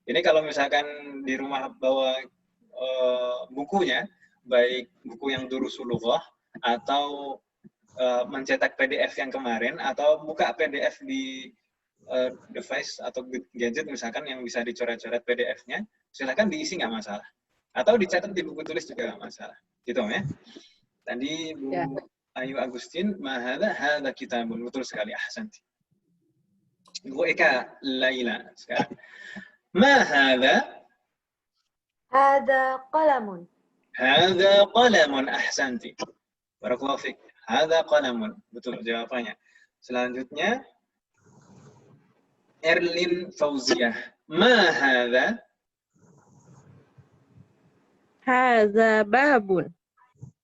Ini kalau misalkan di rumah bawa bukunya, baik buku yang durusul lughah atau mencetak PDF yang kemarin atau buka PDF di device atau gadget misalkan yang bisa dicoret-coret PDF-nya, silakan diisi nggak masalah. Atau dicatat di buku tulis juga nggak masalah. Gitu ya. Tadi Bu Ayu Agustin, hadza kitabun. Betul sekali, ahsanti. Bu Eka Laila sekarang. Ma hadza? Hada qalamun. Hadza qalamun, ahsanti. Barakallahu fiik. Hadza qalamun. Betul jawabannya. Selanjutnya Erlin Fauziah. Ma hadza? Hadza babun.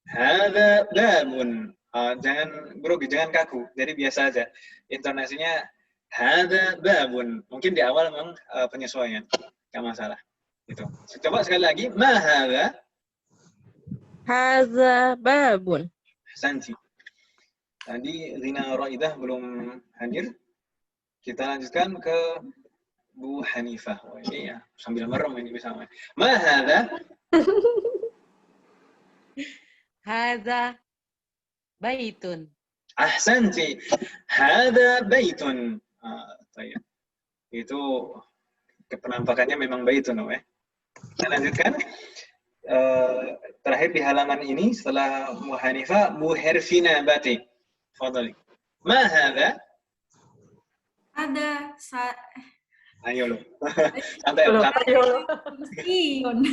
Hadza babun. Jangan grogi, jangan kaku. Jadi biasa aja. Intonasinya hadza babun. Mungkin di awal memang penyesuaian. Enggak masalah. Gitu. Coba sekali lagi. Ma hadza? Hadza babun. Santi. Tadi Rina Raidah belum hadir. Kita lanjutkan ke Bu Hanifah. Oh, ini ya sambil merem ini bisa. Ma hadza? Hadza baitun. Ahsanti. Hadza baitun. Baik. Itu penampakannya memang baitun, ya. Kita lanjutkan. Terakhir di halaman ini setelah Bu Hanifah, Bu Herfina Bati. Fadhali. Ma hadza? Ayo lo. Santai. Kursiyun.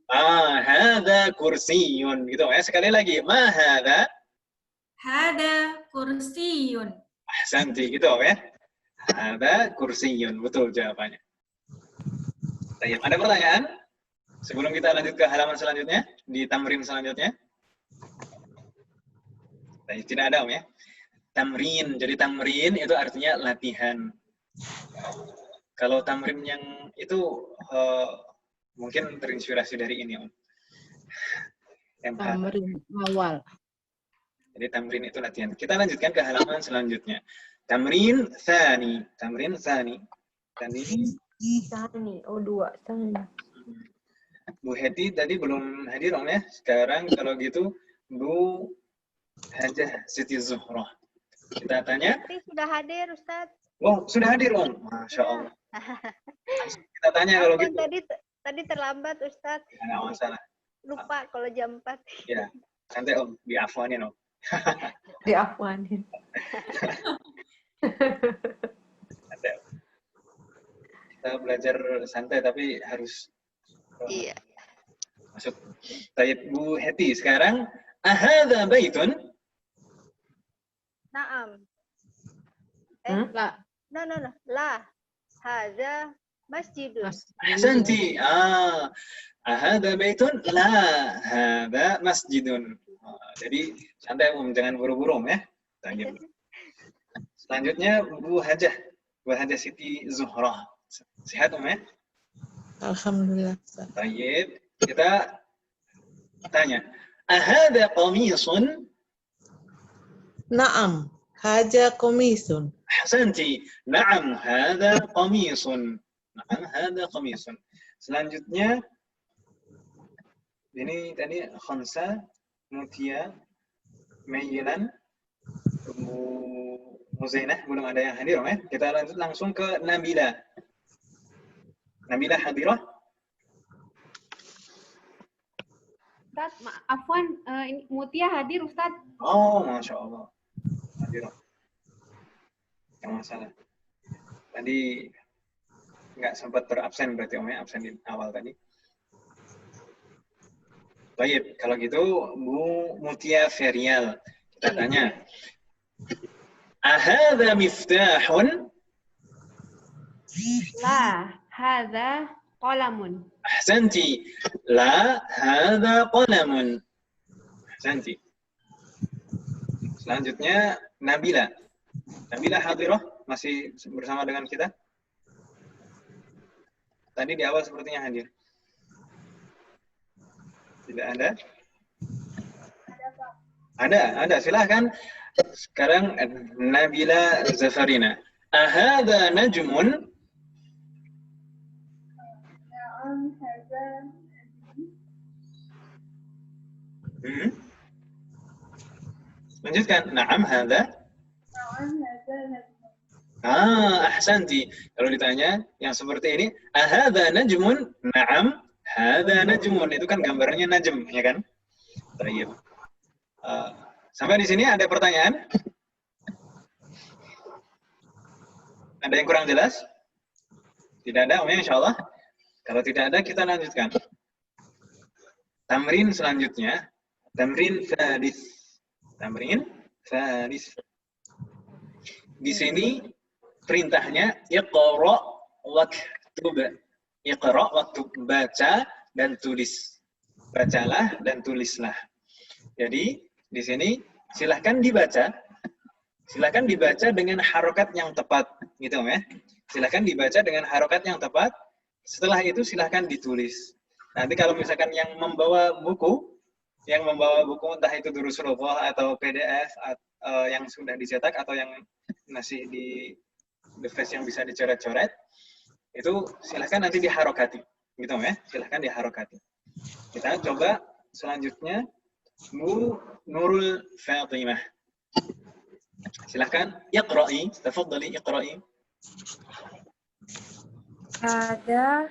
Hadza kursiyun gitu ya. Sekali lagi, ma hadza? Hada kursiyun. Ahsanti gitu ya. Hadza kursiyun. Betul jawabannya. Baik, ada pertanyaan? Sebelum kita lanjut ke halaman selanjutnya, di tamrin selanjutnya. Baik, tidak ada Om ya. Tamrin. Jadi tamrin itu artinya latihan. Kalau tamrin yang itu Mungkin terinspirasi dari ini, Om. MH. Tamrin awal. Jadi tamrin itu latihan. Kita lanjutkan ke halaman selanjutnya. Tamrin tsani. Tamrin tsani. Tadi Sani. Oh, 2. Sani. Bu Heti tadi belum hadir, Om ya. Sekarang kalau gitu Bu Hajah Siti Zuhrah. Kita tanya. Tapi sudah hadir, Ustaz. Wow, sudah hadir, Om. Masya Allah. Kita tanya kalau gitu. Tadi terlambat, Ustaz. Nggak masalah. Lupa kalau jam 4. Ya, santai, Om. Diafwanin, Om. Diafwanin. Santai, Om. Kita belajar santai tapi harus Iya. masuk. Tayyib Bu Heti sekarang. Ahadha baitun? Naam. La. No. La. Hadza masjidun. Ahsanti. Ahadha baitun? La. Hadha masjidun. Jadi santai, Om, jangan buru-buru, Om, ya. Tayyib. Selanjutnya Bu Hajah. Bu Hajah Siti Zuhrah. Sehat, Om, ya? Alhamdulillah. Tayyib. Kita tanya. Ahadha qamisun? Naam. Haja komisun. Ahsanti. Na'am, hadha qamisun. Na'am, hadha qamisun. Selanjutnya, ini tadi khamsa, mutia, mayyilan, Muzainah, belum ada yang hadir, ya. Kita lanjut langsung ke Nabila. Nabila hadirah? Ustaz, afwan, ini Mutia hadir, Ustaz. Oh, Masya Allah. Hadirah. Nggak masalah. Tadi nggak sempat berabsen berarti, Om, ya, absen di awal tadi. Baik, kalau gitu Bu Mutia Ferial, kita tanya. Ahadha miftahun? La, hadza qalamun. Ahsanti. La, hadha qalamun. Ahsanti. Selanjutnya Nabila. Nabila hadirah, masih bersama dengan kita? Tadi di awal sepertinya hadir. Tidak ada? Ada. Silahkan. Sekarang Nabila Zafarina. Ahadha najmun? Lanjutkan. Na'am hadha? Ahsanti. Kalau ditanya yang seperti ini, ahadha najmun? Na'am, hadha najmun. Itu kan gambarnya najm, ya kan? Baik. Sampai di sini ada pertanyaan? Ada yang kurang jelas? Tidak ada, Om, insya Allah. Kalau tidak ada, kita lanjutkan. Tamrin selanjutnya. Tamrin thalits. Tamrin thalits. Di sini perintahnya iqra waktub. Iqra waktub, baca dan tulis. Bacalah dan tulislah. Jadi di sini silahkan dibaca. Silahkan dibaca dengan harokat yang tepat, gitu, ya. Silahkan dibaca dengan harokat yang tepat. Setelah itu silahkan ditulis. Nanti kalau misalkan yang membawa buku entah itu Durusulullah atau PDF yang sudah dicetak atau yang masih di device yang bisa dicoret-coret, itu silahkan nanti diharokati, gitu, ya. Silahkan diharokati. Kita coba selanjutnya Bu Nurul Fatimah. Silahkan iqra'i, tafadhali iqra'i. Ada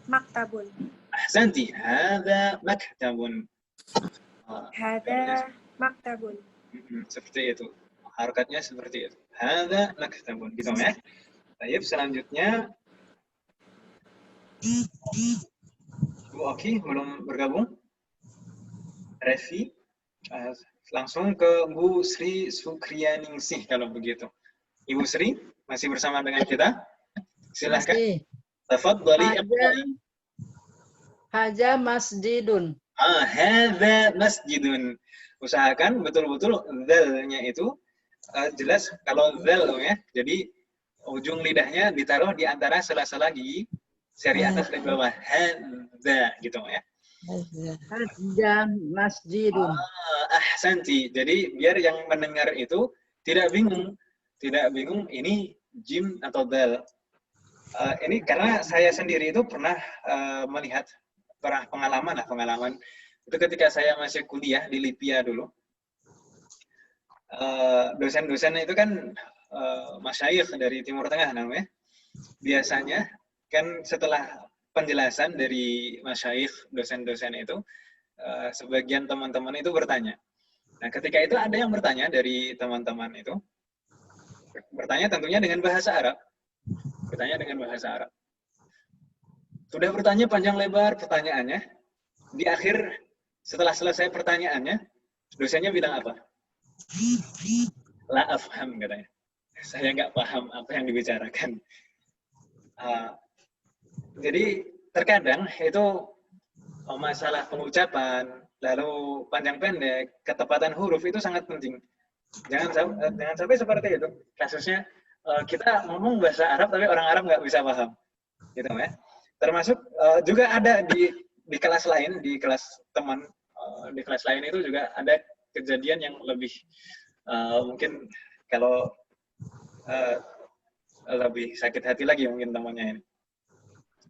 maktabun. Ahsanti, hadha maktabun. Ada maktabun. Seperti itu. Harokatnya seperti itu. Hadha maktabun. Gitu, ya. Baik, selanjutnya Bu Oki belum bergabung. Revi. Langsung ke Bu Sri Sukriyaningsih kalau begitu. Ibu Sri masih bersama dengan kita. Silahkan. Tafadhali. Haja masjidun. Hadza masjidun. Usahakan betul-betul dzalnya itu jelas. Kalau dzal, ya. Jadi ujung lidahnya ditaruh di antara sela-sela gigi Seri atas dan bawah. Hadza gitu ya. Hadza masjidun. Ahsanti. Jadi biar yang mendengar itu tidak bingung. Tidak bingung ini jim atau dal. Ini karena saya sendiri itu pernah melihat pengalaman itu ketika saya masih kuliah di Libya dulu. Dosen-dosen itu kan masyayikh dari Timur Tengah namanya. Biasanya kan setelah penjelasan dari masyayikh dosen-dosen itu, sebagian teman-teman itu bertanya. Nah, ketika itu ada yang bertanya dari teman-teman itu, bertanya tentunya dengan bahasa Arab. Bertanya dengan bahasa Arab. Sudah bertanya panjang lebar pertanyaannya, di akhir setelah selesai pertanyaannya, dosennya bilang apa? La afham katanya. Saya nggak paham apa yang dibicarakan. Jadi terkadang itu masalah pengucapan, lalu panjang pendek, ketepatan huruf itu sangat penting. Jangan sampai seperti itu. Kasusnya kita ngomong bahasa Arab tapi orang Arab nggak bisa paham, gitu ya. Termasuk juga ada di kelas lain, di kelas teman di kelas lain itu juga ada kejadian yang lebih mungkin kalau lebih sakit hati lagi mungkin temannya ini.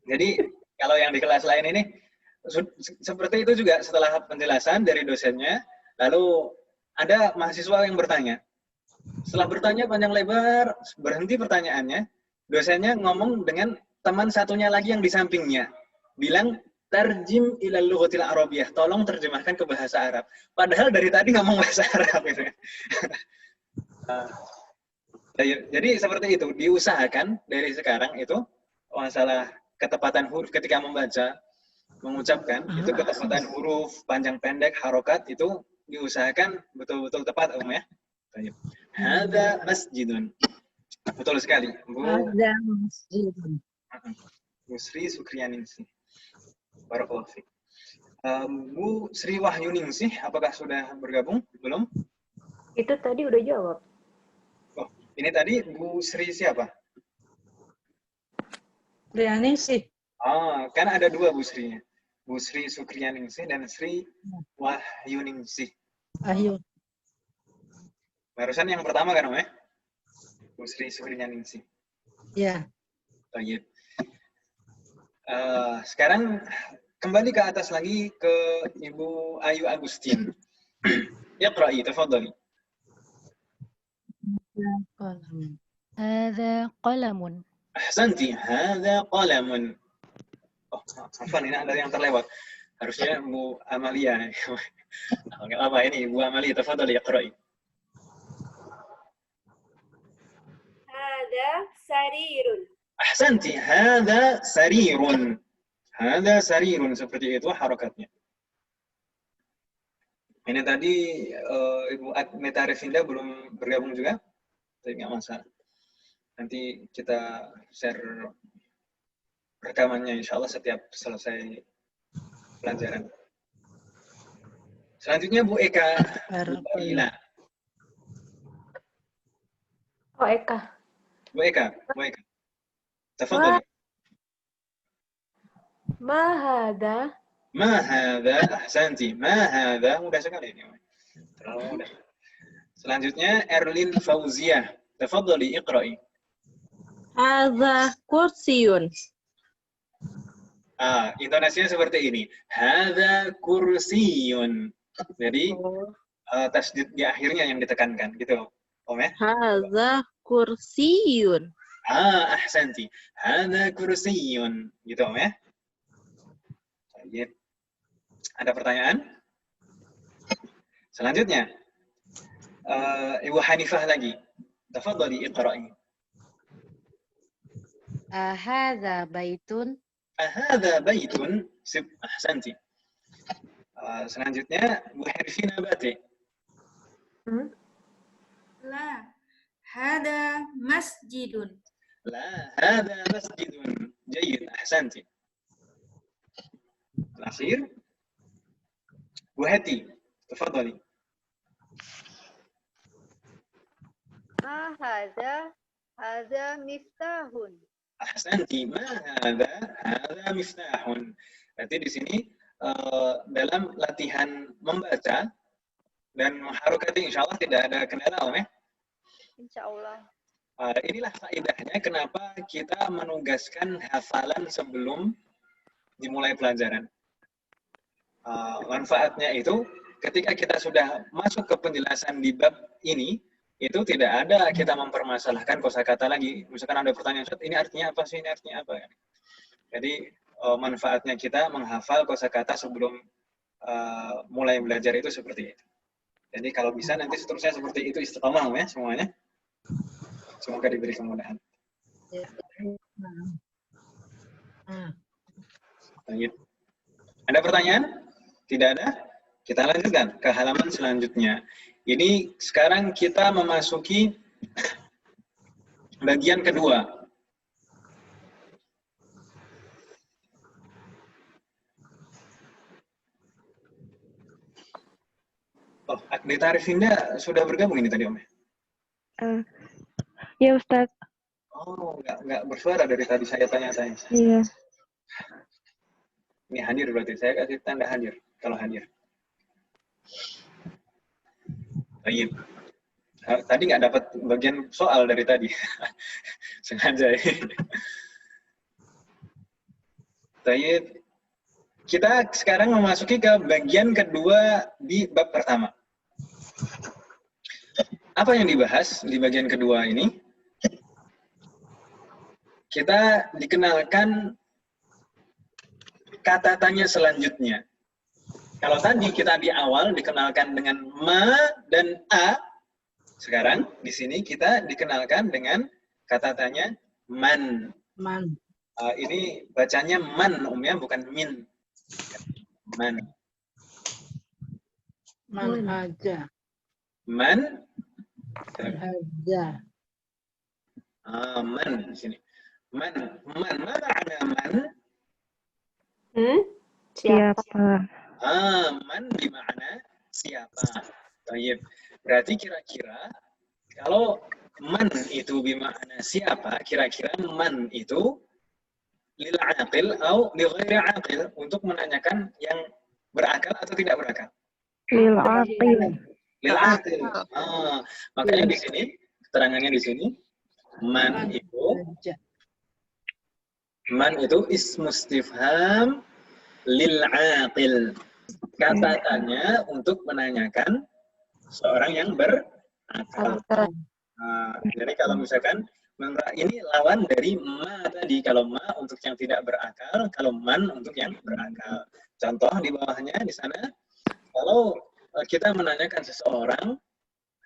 Jadi kalau yang di kelas lain ini seperti itu juga setelah penjelasan dari dosennya, lalu ada mahasiswa yang bertanya. Setelah bertanya panjang lebar, berhenti pertanyaannya, dosennya ngomong dengan teman satunya lagi yang di sampingnya. Bilang, tarjim ilal lughatil arabiyyah, tolong terjemahkan ke bahasa Arab. Padahal dari tadi ngomong bahasa Arab. Gitu. Jadi seperti itu, diusahakan dari sekarang itu masalah ketepatan huruf ketika membaca, mengucapkan, itu ketepatan huruf, panjang pendek, harokat, itu diusahakan betul-betul tepat, ya. Hada masjidun. Betul sekali. Hada masjidun. Bu Sri Sukriyaningsih. Barakallahu fiik. Bu Sri Wahyuningsih, apakah sudah bergabung? Belum? Itu tadi udah jawab. Oh, ini tadi Bu Sri siapa? Sukriyaningsih. Oh, kan ada dua Bu Srinya. Bu Sri Sukriyaningsih dan Sri Wahyuningsih. Ayo. Barusan yang pertama kan, ya? Bu Sri Sukriyaningsih. Ya. Baik. Sekarang kembali ke atas lagi ke Ibu Ayu Agustin. Iqra'i, tafadhali. Hadza qalamun. Ahsanti, hadza qalamun. Oh, afwan, ini ada yang terlewat. Harusnya Bu Amalia. Enggak apa ini, Bu Amalia, tafadhali iqra'i. Hada sarirun. Ahsanti, hadza sarirun. Hadza sarirun, seperti itu harakatnya. Ini tadi Ibu Meta Revinda belum bergabung juga, tapi nggak masalah. Nanti kita share rekamannya insya Allah setiap selesai pelajaran. Selanjutnya Bu Eka Ila. Oh, Eka. Bu Eka. Tafadhali. Ma hadza? Ma hadza, ahsanti. Ma hadza, mudah sekali ini. Terlalu mudah. Selanjutnya Erlin Fauziah. Tafadhali iqra'i. Hadza kursiyun. Intonasinya seperti ini. Hadza kursiyun. Jadi tasdid di akhirnya yang ditekankan gitu, Om ya. Hadza kursiyun. Ahsanti. Hadza kursiyun. Gitu, Om ya. Baik. Ada pertanyaan? Selanjutnya Ibu Hanifah lagi. Tafadhali iqra'i. Hadza baitun. Hadza baitun. Ahsanti. Selanjutnya Bu Herfina Bati. La. Hada masjidun. La, hadza masjidun. Jayyid, ahsanti. الأخير Bu Hati, تفضلي. Hadza miftahun. Ahsanti, ma hadza miftahun. Berarti di sini dalam latihan membaca dan mengharokati insya Allah tidak ada kendala, Om ya. Insya Allah. Inilah faedahnya kenapa kita menugaskan hafalan sebelum dimulai pelajaran. Manfaatnya itu ketika kita sudah masuk ke penjelasan di bab ini, itu tidak ada kita mempermasalahkan kosakata lagi. Misalkan ada pertanyaan, Ustaz, ini artinya apa sih, ini artinya apa? Jadi manfaatnya kita menghafal kosakata sebelum mulai belajar itu seperti itu. Jadi kalau bisa nanti seterusnya seperti itu, istiqomah ya semuanya. Semoga diberi kemudahan. Ada pertanyaan? Tidak ada? Kita lanjutkan ke halaman selanjutnya. Ini sekarang kita memasuki bagian kedua. Oh, Agneta Arifinda sudah bergabung ini tadi, Om? Ya, Ustaz. Oh, nggak bersuara dari tadi saya tanya-tanya. Iya. Ini hadir berarti, saya kasih tanda hadir, kalau hadir. Baik. Tadi nggak dapat bagian soal dari tadi. Sengaja ya. Baik. Kita sekarang memasuki ke bagian kedua di bab pertama. Apa yang dibahas di bagian kedua ini? Kita dikenalkan kata tanya selanjutnya. Kalau tadi kita di awal dikenalkan dengan ma dan a, sekarang di sini kita dikenalkan dengan kata tanya man. Man. Ini bacanya man, ya, bukan min. Man. Man aja. Man. Aja. Man di sini. Man. Man. Mana ada man? Siapa? Man bermakna siapa. Baik. Berarti kira-kira kalau man itu bermakna siapa, kira-kira man itu lil aqil atau li ghairi aqil, untuk menanyakan yang berakal atau tidak berakal. Lil aqil. Lil aqil. Makanya di sini keterangannya di sini man itu ismu istifham lil aqil. Kata tanya untuk menanyakan seorang yang berakal. Jadi kalau misalkan ini lawan dari ma tadi. Kalau ma untuk yang tidak berakal, kalau man untuk yang berakal. Contoh di bawahnya di sana, kalau kita menanyakan seseorang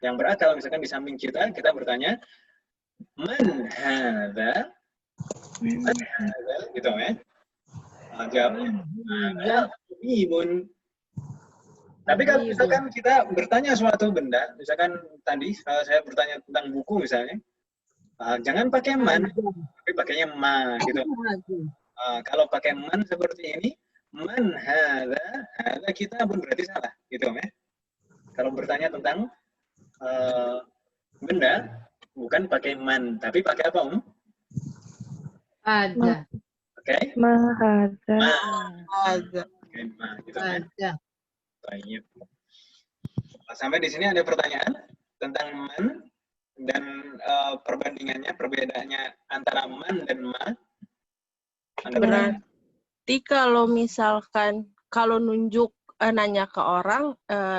yang berakal, misalkan di samping kita bertanya, man hadza? Man hadza? Gitu ya. Jawabnya, ana tabibun. Tapi kalau misalkan kita bertanya suatu benda, misalkan tadi saya bertanya tentang buku misalnya, jangan pakai man, tapi pakainya ma gitu. Kalau pakai man seperti ini, man hadza kita pun berarti salah, gitu ya. Kalau bertanya tentang benda, bukan pakai man, tapi pakai apa, Ada. Oke? Ma hadza. Ada. Oke, ma gitu ya. Ada. Baik. Sampai di sini ada pertanyaan tentang man dan perbandingannya, perbedaannya antara man dan ma. Berarti kalau misalkan kalau nunjuk nanya ke orang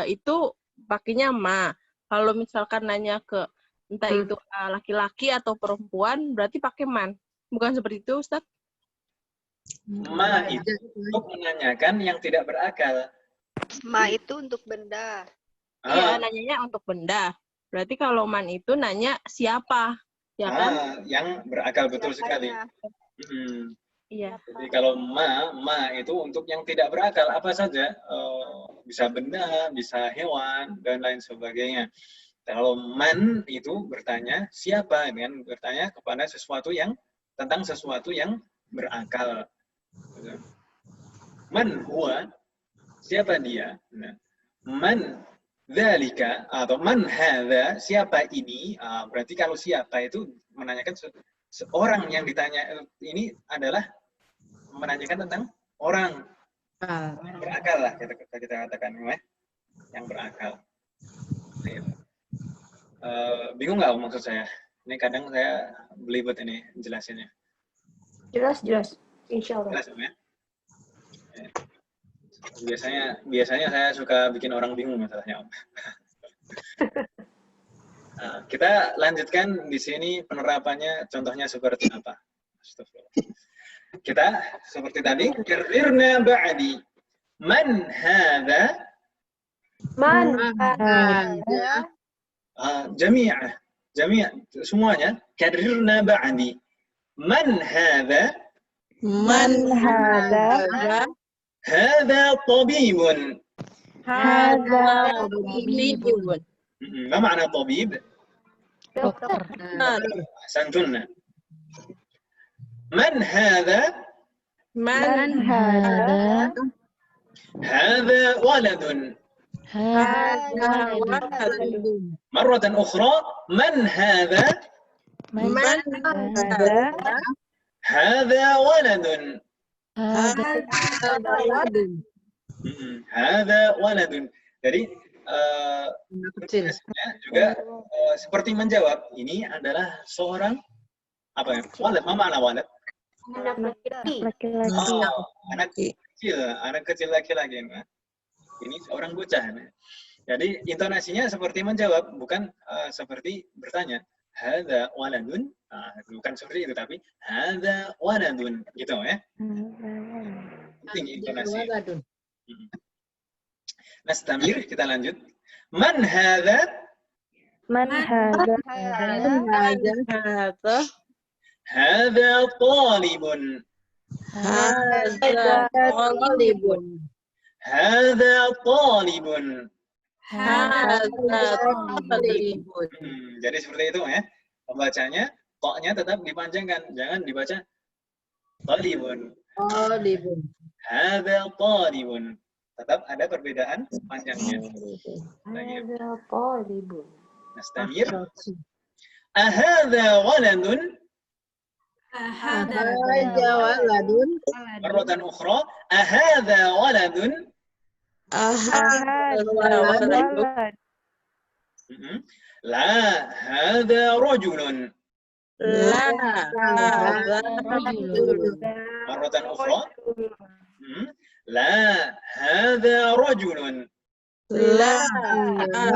itu pakainya ma. Kalau misalkan nanya ke entah itu laki-laki atau perempuan berarti pakai man. Bukan seperti itu, Ustaz? Ma itu untuk menanyakan yang tidak berakal. Ma itu untuk benda. Iya, nanyanya untuk benda. Berarti kalau man itu nanya siapa, ya kan? Yang berakal, betul sekali. Iya. Jadi kalau ma itu untuk yang tidak berakal, apa saja, bisa benda, bisa hewan dan lain sebagainya. Kalau man itu bertanya siapa, dengan bertanya kepada sesuatu yang tentang sesuatu yang berakal. Man huwa, siapa dia? Nah, man dzalika atau man hadza, siapa ini? Berarti kalau siapa itu menanyakan Seorang yang ditanya ini adalah menanyakan tentang orang berakal lah kita katakan ya, yang berakal. Bingung nggak maksud saya? Ini kadang saya belibet ini jelasinnya. Jelas. Insya Allah. Jelas ya? Biasanya saya suka bikin orang bingung masalahnya, Om. Nah, kita lanjutkan di sini penerapannya, contohnya seperti apa? Kita seperti tadi, kirrirna ba'di. Man hadha? Man hadha? Jami'ah, semuanya. Kirrirna ba'di. Man hadha? Man hadha? Hadha tabibun. Hadha tabibun. ما معنى طبيب؟ dokter. أحسنتن. من هذا؟ Man hadha? هذا ولد. Hadha waladun. مرة أخرى من هذا؟ Man hadha? هذا ولد. Hadha waladun. هذا ولد. Jadi juga seperti menjawab, ini adalah seorang apa ya? Walad, ma makna walad? Anak laki-laki. Anak kecil laki-laki. Ini seorang bocah. Jadi intonasinya seperti menjawab, bukan seperti bertanya. Hadza waladun, bukan seperti itu, tapi hadza waladun, gitu ya. Penting intonasi. Nastamir, kita lanjut. Man hadza? Man hadha? Hadza talibun. Hadha talibun. Hadza talibun. Hadha talibun. Jadi seperti itu ya. Pembacanya, toknya tetap dipanjangkan. Jangan dibaca talibun. Talibun. Hadza talibun. Tetap ada perbedaan panjangnya. Ada talibun. Nastamir. Ahadza waladun? Ahadza waladun. Marratan ukhra. Ahadza waladun? Ahadza waladun. La, hadza rajulun. La, hadza rajulun. Marratan ukhra. La, hadza rajulun. La,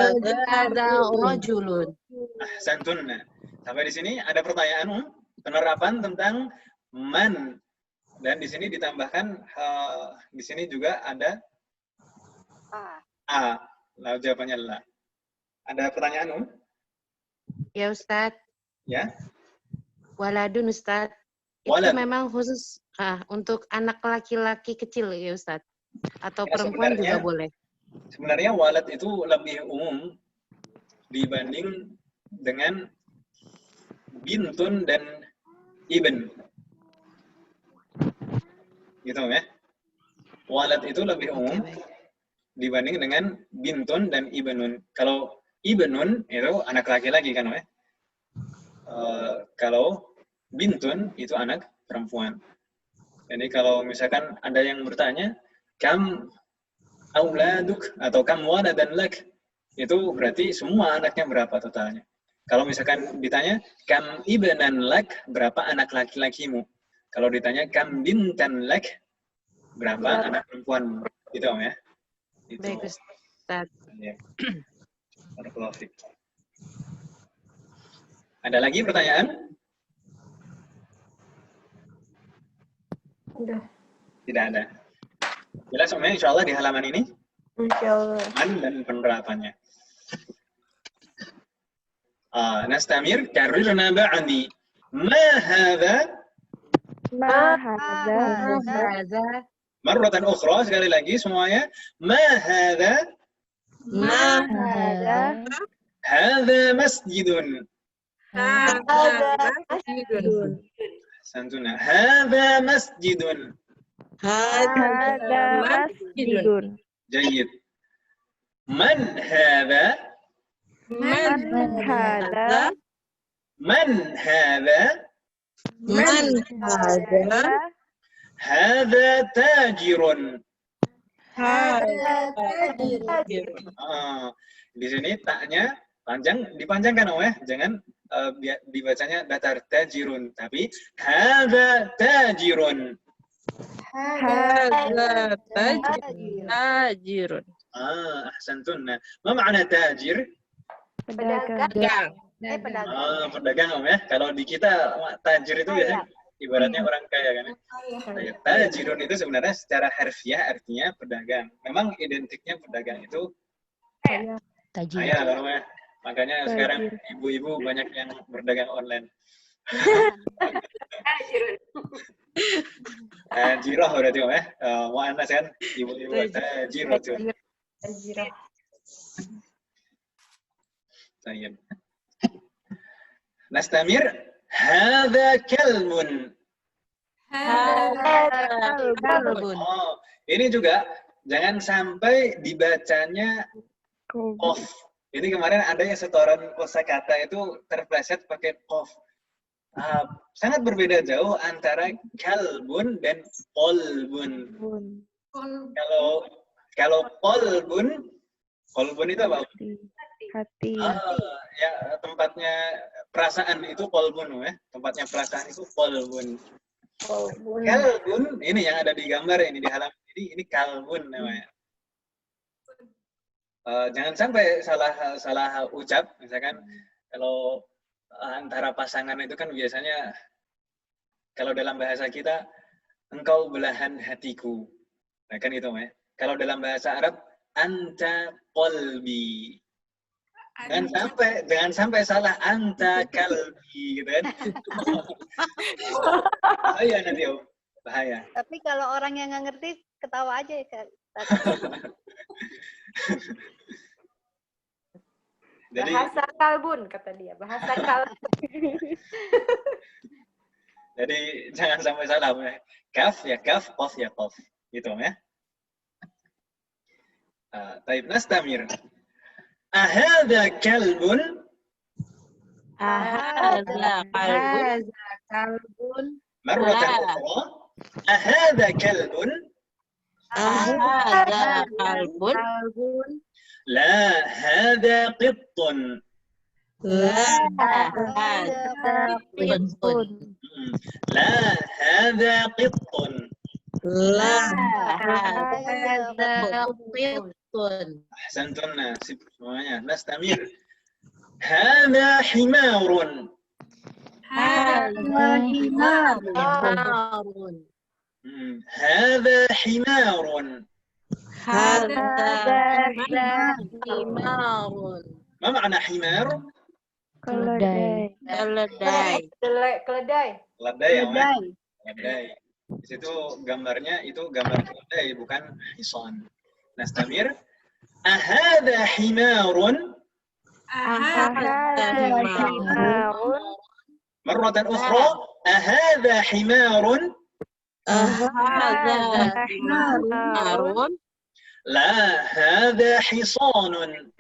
hadza rajulun. Ahsantunna. Sampai di sini ada pertanyaan penerapan tentang man, dan di sini ditambahkan di sini juga ada a. Lalu jawabannya la. Ada pertanyaan Ya Ustadz. Ya. Waladun Ustadz. Walad. Itu memang khusus untuk anak laki-laki kecil ya Ustadz? Atau Ya, perempuan juga boleh? Sebenarnya walad itu lebih umum dibanding dengan bintun dan ibn. Gitu ya. Walad itu lebih umum dibanding dengan bintun dan ibnun. Kalau ibnun itu anak laki-laki kan ya. Kalau bintun itu anak perempuan. Jadi kalau misalkan ada yang bertanya, kam auladuk atau kam waladan lak, itu berarti semua anaknya berapa totalnya. Kalau misalkan ditanya, kam ibnan lak, berapa anak laki-lakimu. Kalau ditanya, kam bintan lak, berapa anak perempuanmu. Gitu Om ya. Itu. Baik Ustaz. Ya. Ada lagi pertanyaan? Udah. Tidak ada. Jelas Om ya, insya Allah di halaman ini? Insya Allah. Dan penerapannya. Nastamir, karrirna ba'di. Ma hadha? Ma hadha? Marratan ukhra, sekali lagi semuanya. Ma hadha? Ma hadha? Hadha masjidun. Hadha masjidun. Santuna. Hadha masjidun. Hadha masjidun. Jayyid. Man hadha? Man hadha? Man hadha? Man hada. Hadza tajirun. Di sini taknya dipanjangkan ya, jangan dibacanya datar tajirun, tapi hadza tajirun. Hadza tajirun. Ahsantun. Ma makna tajir? Pedagang. Pedagang. Pedagang ya. Kalau di kita tajir itu ya ibaratnya orang kaya kan. Tajirun itu sebenarnya secara harfiah artinya pedagang. Memang identiknya pedagang itu kaya kalau ya. Makanya sekarang ibu-ibu banyak yang berdagang online. Tajirah berarti ya. Muannas kan ibu-ibu tajirah. طيب نستمر. هذا كلب. Ini juga jangan sampai dibacanya qaf. Ini kemarin ada yang setoran kosakata itu terpleset pakai qaf. Sangat berbeda jauh antara kalbun dan qalbun. Kalau qalbun itu apa? Hati. Ya tempatnya perasaan itu qalbun ya. Tempatnya perasaan itu qalbun. Kalbun ini yang ada di gambar ini di halaman ini kalbun namanya. Jangan sampai salah ucap, misalkan kalau antara pasangan itu kan biasanya kalau dalam bahasa kita engkau belahan hatiku. Nah kan itu ya. Kalau dalam bahasa Arab anta qalbi. Jangan sampai salah anta kalbi gitu kan. Bahaya nanti bahaya. Tapi kalau orang yang nggak ngerti ketawa aja ya kan. Jadi, bahasa kalbun kata dia, bahasa kalbun. Jadi jangan sampai salah ya. Kaf ya kaf, qaf ya qaf. Gitu ya. Taib nastamir. Ahadha kalbun? Ahadha kalbun. Marratan ukhra. Ahadha kalbun? Ahadha kalbun. La, hadha qittun. La, hadha qittun. La, hadha qittun. La, hadha qittun. Ahsantun, semuanya. Nastamir. Hadha himarun. Hadha himarun. Hadha himarun. Hadha himarun. Ma makna himar? Keledai. Keledai. Keledai. Keledai. Di situ gambarnya itu gambar keledai bukan hison. Nastamir. Ahadha himarun? Ahadha himarun. Marratan ukhra. Ahadha himarun? Ahadha himarun. La, hadha hisonun.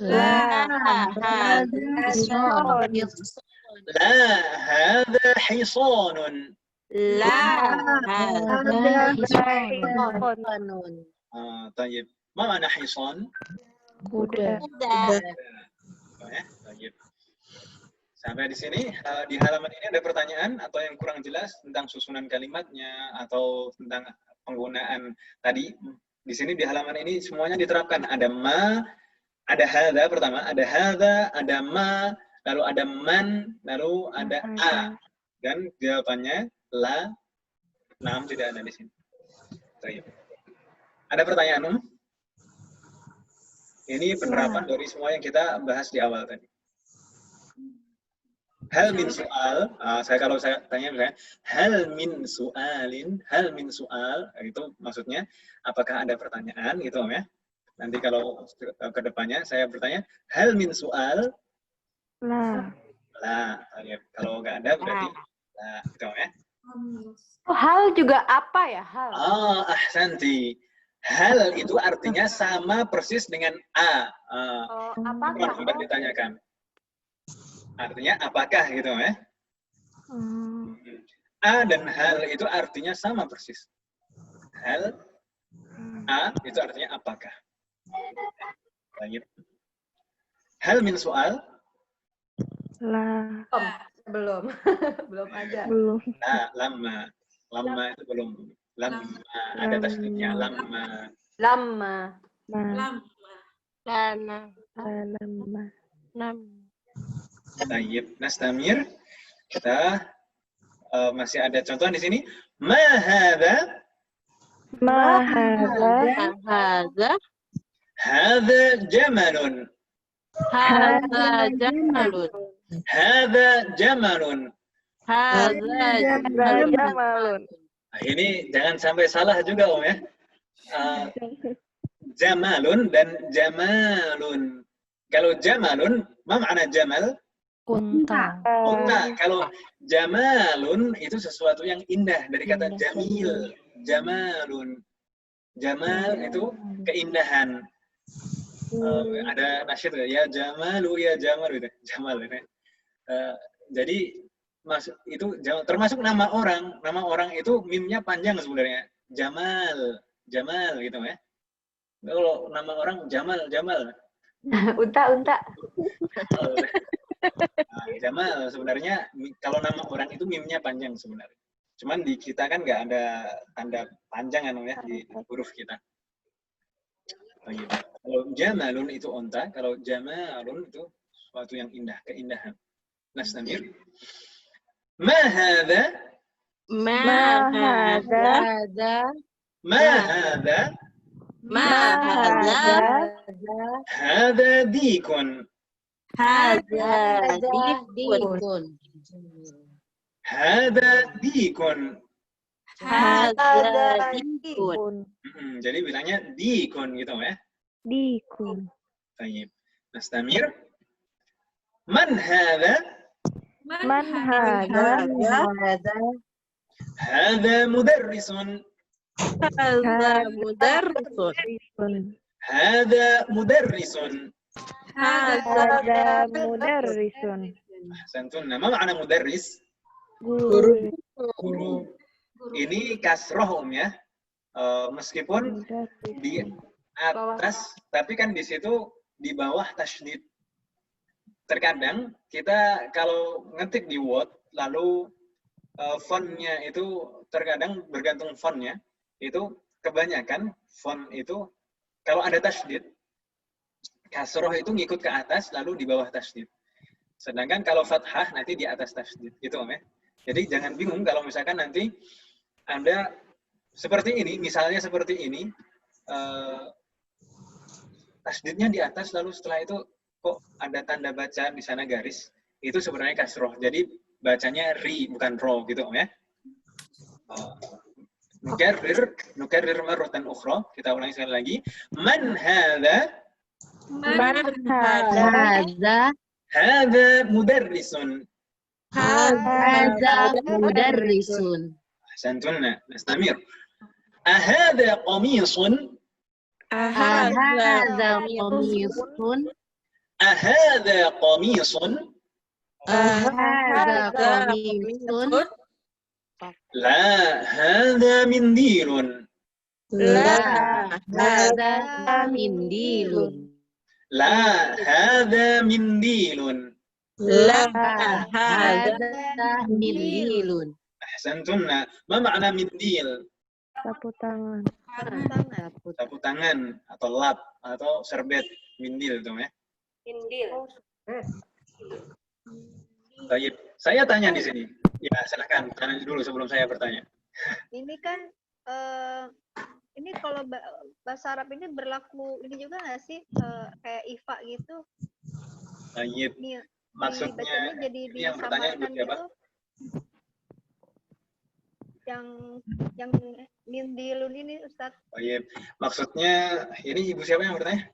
La, hadha hisonun. La, hadha hisonun. La, hadha hisonun. طيب ما معنى حصان؟ Kuda. طيب. Sampai di sini di halaman ini ada pertanyaan atau yang kurang jelas tentang susunan kalimatnya atau tentang penggunaan tadi. Di sini di halaman ini semuanya diterapkan. Ada ma, ada hadza pertama, ada hadza, ada ma, lalu ada man, lalu ada a. Dan jawabannya la, nam tidak ada di sini. Baik. Ada pertanyaan, Ini penerapan dari semua yang kita bahas di awal tadi. Hal min soal, kalau saya tanya misalnya, hal min soal, itu maksudnya apakah ada pertanyaan gitu ya. Nanti kalau ke depannya saya bertanya, hal min soal? Lah. Ya, kalau nggak ada berarti lah, gitu ya. Oh, hal juga apa ya, hal? Ahsanti. Hal itu artinya sama persis dengan a. Apakah? Sudah ditanyakan. Artinya apakah gitu ya. A dan hal itu artinya sama persis. Hal, A itu artinya apakah. Baik. Hal min soal? La. Belum. Belum ada. Belum. Nah, lama. Lama itu belum. Lama. Ada tasdidnya. Lama. Lama. Ma. Lana. Lama. Nam. Baik. Nastamir. Kita masih ada contoh di sini. Ma hadza? Ma hadza? Hadza. Hadza jamalun. Hadza jamalun. Hadza jamalun. Hadza jamalun. Nah, ini jangan sampai salah juga Om ya. Jamalun dan jamalun. Kalau jamalun, apa makna jamal? Unta. Unta. Kalau jamalun itu sesuatu yang indah dari kata jamil. Jamalun. Jamal itu keindahan. Ada nasyid ya jamalu ya jamal gitu. Jamal gitu. Jadi itu termasuk nama orang. Nama orang itu mimnya panjang sebenarnya. Jamal, Jamal gitu ya. Kalau nama orang Jamal. Unta. Nah, Jamal sebenarnya kalau nama orang itu mimnya panjang sebenarnya. Cuman di kita kan nggak ada tanda panjang ya di huruf kita. Begitu. Kalau jamalun itu unta, kalau jamalun itu sesuatu yang indah, keindahan. Nastamir. Ma hadza? Ma hadza. Ma hadza? Ma hadza. Hadza dikun. Hadza dikun. Hadza dikun. Hadza dikun. Jadi bilangnya dikun gitu ya. Dikun. Baik. Nastamir. Man hadza? Man hadza? Hadza mudarrisun. Hadza mudarrisun. Hadza mudarrisun. Hadza mudarrisun. Ahsantun. Ma makna mudarris? Guru. Guru. Ini kasroh ya. Meskipun di atas, tapi kan di situ di bawah tasydid. Terkadang kita kalau ngetik di Word, lalu fontnya itu terkadang bergantung fontnya, itu kebanyakan font itu kalau ada tasydid, kasroh itu ngikut ke atas, lalu di bawah tasydid. Sedangkan kalau fathah nanti di atas tasydid, gitu Om ya. Jadi jangan bingung kalau misalkan nanti Anda seperti ini, misalnya seperti ini, tasdidnya di atas, lalu setelah itu kok ada tanda baca di sana garis, itu sebenarnya kasroh. Jadi bacanya ri, bukan ro, gitu ya. Nukarrir marratan ukhra, kita ulangi sekali lagi. Man hadza? Man hadza? Hadza mudarrisun. Hadza mudarrisun. Ahsantunna. Nastamir. Ahadza qamisun? Ahadza qamisun? Ahadza qamisun? Ahadza qamisun? La, hadza mindilun. La, hadza mindilun. La, hadza mindilun. La, hadza mindilun. Ahsantunna. Ma makna mindil? Sapu tangan. Sapu tangan atau lap atau serbet, mindil itu ya. Indil. Baik, saya tanya di sini. Ya, silahkan tanya dulu sebelum saya bertanya. Ini kan ini kalau bahasa Arab ini berlaku ini juga nggak sih kayak ifa gitu? Baik. Maksudnya jadi yang bertanya disamarkan siapa? gitu. Yang mindilun ini Ustadz. Baik. Maksudnya ini ibu siapa yang bertanya?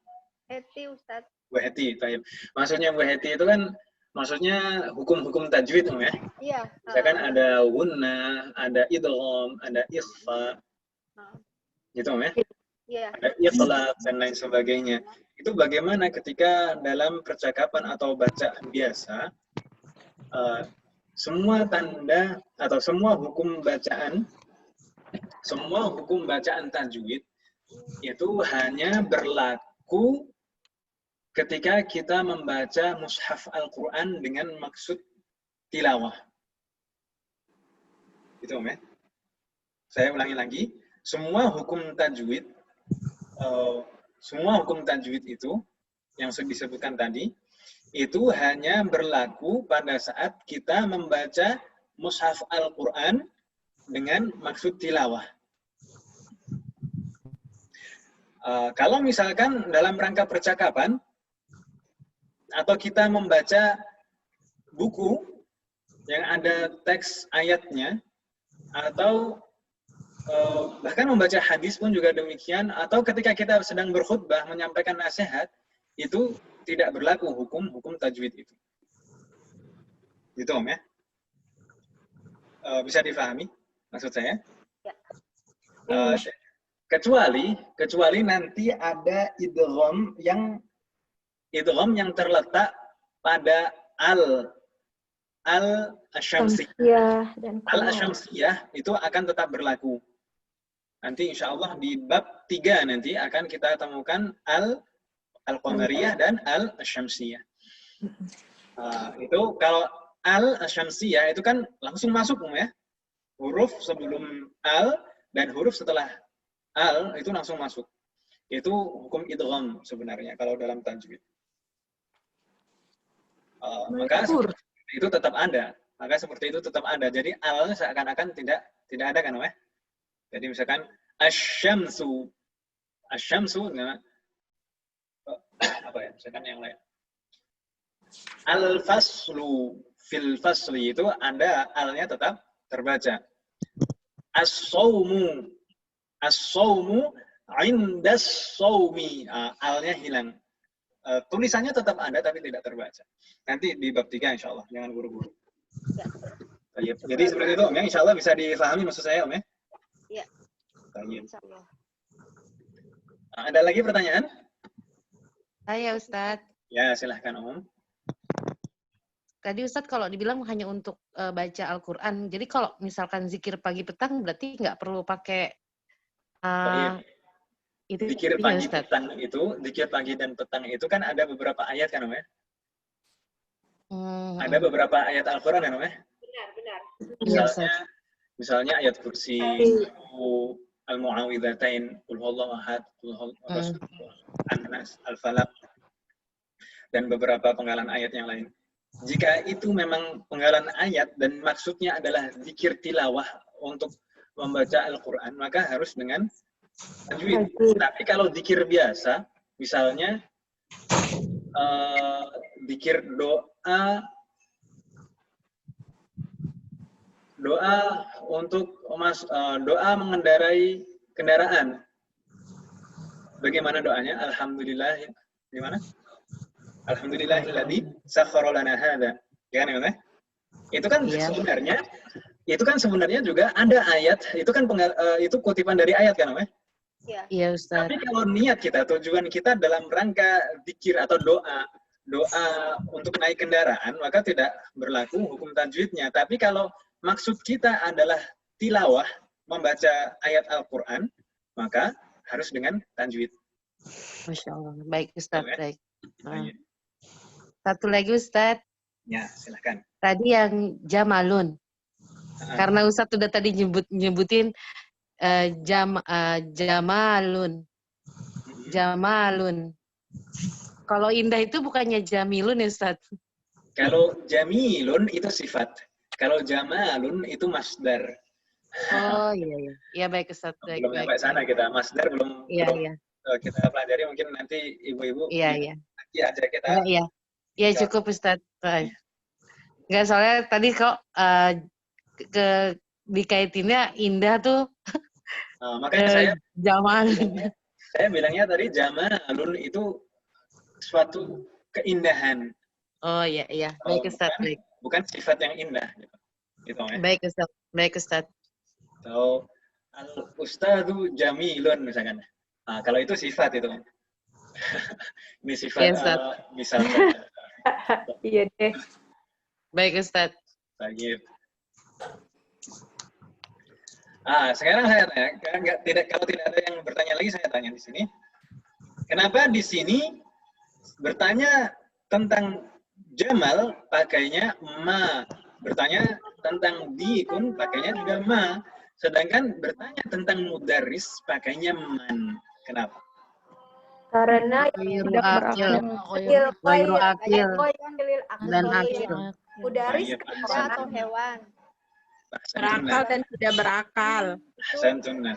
Heti Ustadz. Bu Heti. Baik. Maksudnya Bu Heti itu kan maksudnya hukum-hukum tajwid ya. Iya. Misalkan ada gunnah, ada idgham, ada ikhfa. Gitu ya. Iya. Ada itlaq dan lain sebagainya. Itu bagaimana ketika dalam percakapan atau bacaan biasa semua tanda atau semua hukum bacaan tajwid itu hanya berlaku ketika kita membaca mushaf Al-Quran dengan maksud tilawah. Itu Om ya. Saya ulangi lagi, semua hukum tajwid itu yang disebutkan tadi itu hanya berlaku pada saat kita membaca mushaf Al-Quran dengan maksud tilawah. Kalau misalkan dalam rangka percakapan atau kita membaca buku yang ada teks ayatnya atau bahkan membaca hadis pun juga demikian, atau ketika kita sedang berkhutbah menyampaikan nasihat, itu tidak berlaku hukum tajwid itu. Gitu Om ya. Bisa difahami maksud saya? Ya. Kecuali nanti ada idgham yang terletak pada al-asyamsiyah. Al-asyamsiyah itu akan tetap berlaku. Nanti insya Allah di bab 3 nanti akan kita temukan al-qamariyah dan al-asyamsiyah. Itu kalau al-asyamsiyah itu kan langsung masuk ya. Huruf sebelum al dan huruf setelah al itu langsung masuk. Itu hukum idgham sebenarnya kalau dalam tajwid. Maka itu tetap ada. Jadi al seakan-akan tidak ada kan ya. Jadi misalkan asyamsu apa ya? Misalkan yang lain. Al-faslu fil fasli itu ada alnya tetap terbaca. As-sawmu indas sawmi, alnya hilang. Tulisannya tetap ada tapi tidak terbaca. Nanti di bab 3 insya Allah, jangan buru-buru. Ya. Jadi seperti itu Om ya, insya Allah bisa difahami maksud saya Om ya. Iya. Insyaallah. Ada lagi pertanyaan? Saya Ustadz. Ya silahkan Om. Tadi Ustadz kalau dibilang hanya untuk baca Al-Quran, jadi kalau misalkan zikir pagi petang berarti nggak perlu pakai itu. Zikir pagi petang itu, zikir pagi dan petang itu kan ada beberapa ayat kan Om ya? Ada beberapa ayat Al-Quran kan Om ya? Benar. Misalnya ayat kursi, Al-Mu'awwidhatain, Qul huwallahu ahad, Qul huwallahu An-Nas, Al-Falaq, dan beberapa penggalan ayat yang lain. Jika itu memang penggalan ayat dan maksudnya adalah zikir tilawah untuk membaca Al-Quran, maka harus dengan tajwid. Tapi kalau zikir biasa, misalnya zikir doa untuk doa mengendarai kendaraan. Bagaimana doanya? Alhamdulillah. Gimana? Alhamdulillahilladzi sakhkhara lana hadza. Ya kan, ya? Itu kan sebenarnya juga ada ayat, itu kan itu kutipan dari ayat kan, Om? Iya, Ustaz. Tapi kalau niat kita, tujuan kita dalam rangka zikir atau doa untuk naik kendaraan, maka tidak berlaku hukum tajwidnya. Tapi kalau maksud kita adalah tilawah, membaca ayat Al-Quran, maka harus dengan tajwid. Masya Allah. Baik, Ustaz. Baik. Satu lagi, Ustaz. Ya, silakan. Tadi yang jamalun. Karena Ustaz sudah tadi nyebutin jamalun. Jamalun. Kalau indah itu bukannya jamilun ya, Ustaz? Kalau jamilun itu sifat. Kalau jamalun itu masdar. Oh iya iya. Iya baik Ustaz. Belum sampai sana kita. Masdar belum kita pelajari, mungkin nanti ibu-ibu nanti aja kita. Iya. Iya cukup Ustaz. Enggak, soalnya tadi kok dikaitinnya indah tuh. Makanya saya jamalun. Saya bilangnya tadi jamalun itu suatu keindahan. Oh iya iya. Baik Ustaz. Baik. Bukan sifat yang indah. Gitu, ya. Baik Ustaz. Baik Ustaz. Atau al-ustadzu jamilun misalkan. Nah, kalau itu sifat itu. Ini sifat ya, misalnya. Iya deh. Baik Ustaz. Baik. Sekarang saya tanya, kalau tidak ada yang bertanya lagi, saya tanya di sini. Kenapa di sini bertanya tentang Jamal pakainya ma, bertanya tentang Dikun pakainya juga ma, sedangkan bertanya tentang Mudarris pakainya man. Kenapa? Karena Ghairu tidak akil. Ghairu akil. Dan akil. akil. Mudaris Benda atau hewan. Berakal dan tidak berakal. Santunna.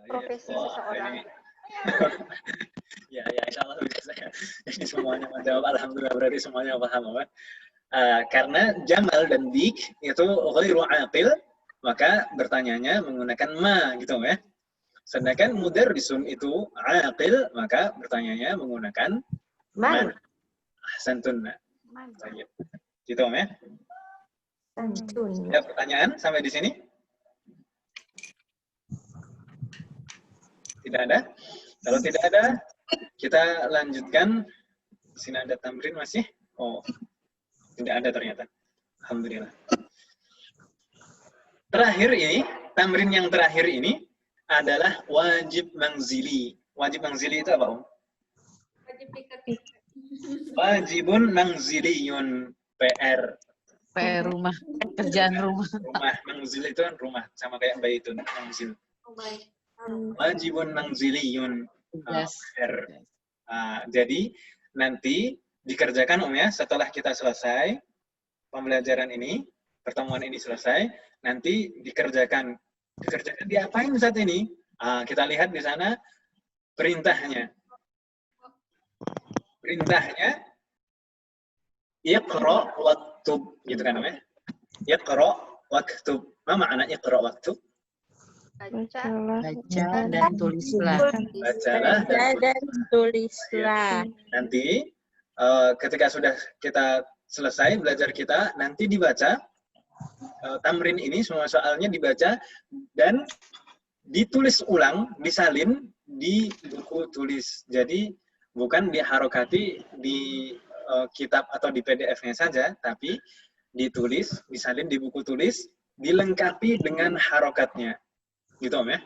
Profesi seseorang. Ya, insya Allah bisa. Ini semuanya menjawab. Alhamdulillah, berarti semuanya paham. Karena Jamal dan Dik itu ghairu aqil, maka bertanyanya menggunakan ma, gitu ya. Sedangkan mudarrisun itu aqil, maka bertanyanya menggunakan man. Ahsantunna. Gitu ya. Ada pertanyaan sampai di sini? Tidak ada? Kalau tidak ada, kita lanjutkan. Di sini ada tamrin masih? Oh, tidak ada ternyata. Alhamdulillah. Terakhir ini, tamrin yang terakhir ini adalah wajib manzili. Wajib manzili itu apa, Om? Wajibun manziliyun, PR. PR rumah, kerjaan rumah. Rumah, manzil itu kan rumah, sama kayak baitun, manzil. Wajibun manziliyun. PR. Jadi nanti dikerjakan Om ya, setelah kita selesai pembelajaran ini, pertemuan ini selesai, nanti dikerjakan. Dikerjakan diapain saat ini? Kita lihat di sana perintahnya. Perintahnya iqra waktub, gitu kan namanya? Iqra waktub. Apa makna iqra waktub? Baca dan tulislah. Bacalah dan tulislah. Nanti ketika sudah kita selesai belajar kita, nanti dibaca tamrin ini, semua soalnya dibaca dan ditulis ulang, disalin di buku tulis. Jadi bukan diharokati di kitab atau di PDF-nya saja, tapi ditulis, disalin di buku tulis, dilengkapi dengan harokatnya. Gitu Om ya.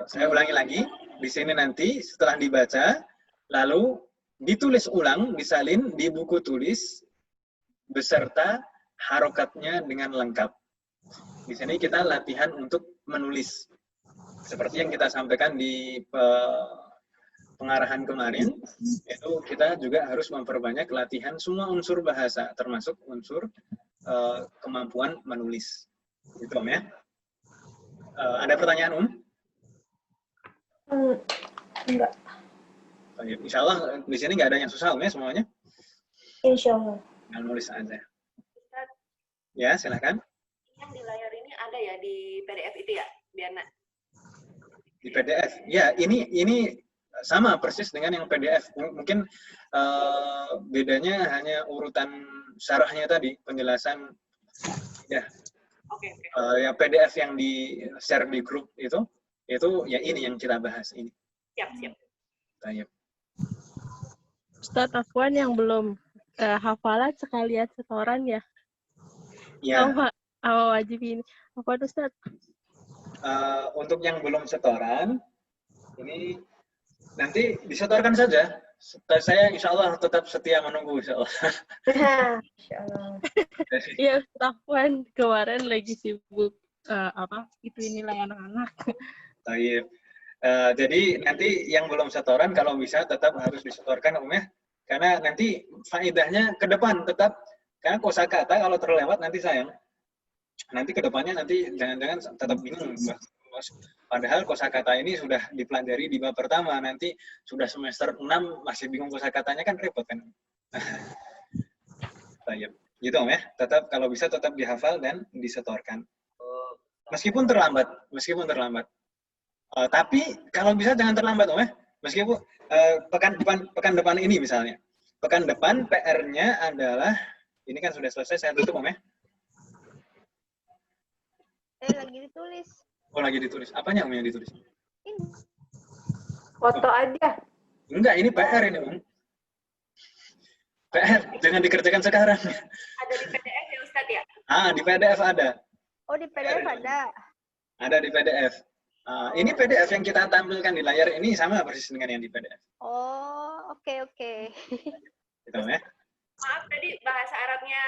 Saya ulangi lagi, di sini nanti setelah dibaca, lalu ditulis ulang, disalin di buku tulis, beserta harokatnya dengan lengkap. Di sini kita latihan untuk menulis. Seperti yang kita sampaikan di pengarahan kemarin, itu kita juga harus memperbanyak latihan semua unsur bahasa, termasuk unsur kemampuan menulis. Gitu Om ya. Ada pertanyaan Enggak. Insya Allah di sini nggak ada yang susah Om ya semuanya. Insya Allah. Tinggal nulis aja. Ya silakan. Yang di layar ini ada ya di PDF itu ya, Diana? Di PDF. Ya ini sama persis dengan yang PDF. Mungkin bedanya hanya urutan syarahnya tadi, penjelasan. Ya. Oke. Yang PDF yang di share di grup itu ya ini yang kita bahas ini. Siap. Baik. Ustadz Afwan yang belum hafalan sekalian setoran ya? Ya. Wajib ini. Apa Ustadz? Untuk yang belum setoran, ini nanti disetorkan saja. Saya insya Allah tetap setia menunggu insya Allah. Insya Allah. Iya, Afwan kemarin lagi sibuk inilah anak-anak. Baik. Jadi nanti yang belum setoran kalau bisa tetap harus disetorkan Om ya. Karena nanti faedahnya ke depan tetap, karena kosakata kalau terlewat nanti sayang. Nanti ke depannya nanti jangan-jangan tetap bingung. Padahal kosakata ini sudah dipelajari di bab pertama, nanti sudah semester 6 masih bingung kosakatanya kan repot kan. Baik. Gitu Om ya. Tetap kalau bisa tetap dihafal dan disetorkan. Meskipun terlambat. Tapi kalau bisa jangan terlambat Om ya. Meskipun pekan depan ini misalnya. Pekan depan PR-nya adalah, ini kan sudah selesai, saya tutup Om ya. Lagi ditulis. Oh lagi ditulis. Apanya Om yang ditulis? Ini. Foto aja. Enggak, ini PR ini Om. PR, jangan dikerjakan sekarang. Ada di PDF ya Ustadz ya? Di PDF ada. Oh, di PDF ada. Ada di PDF. Ini PDF yang kita tampilkan di layar ini sama persis dengan yang di PDF. Oh, oke. Gitu ya. Maaf tadi bahasa Arabnya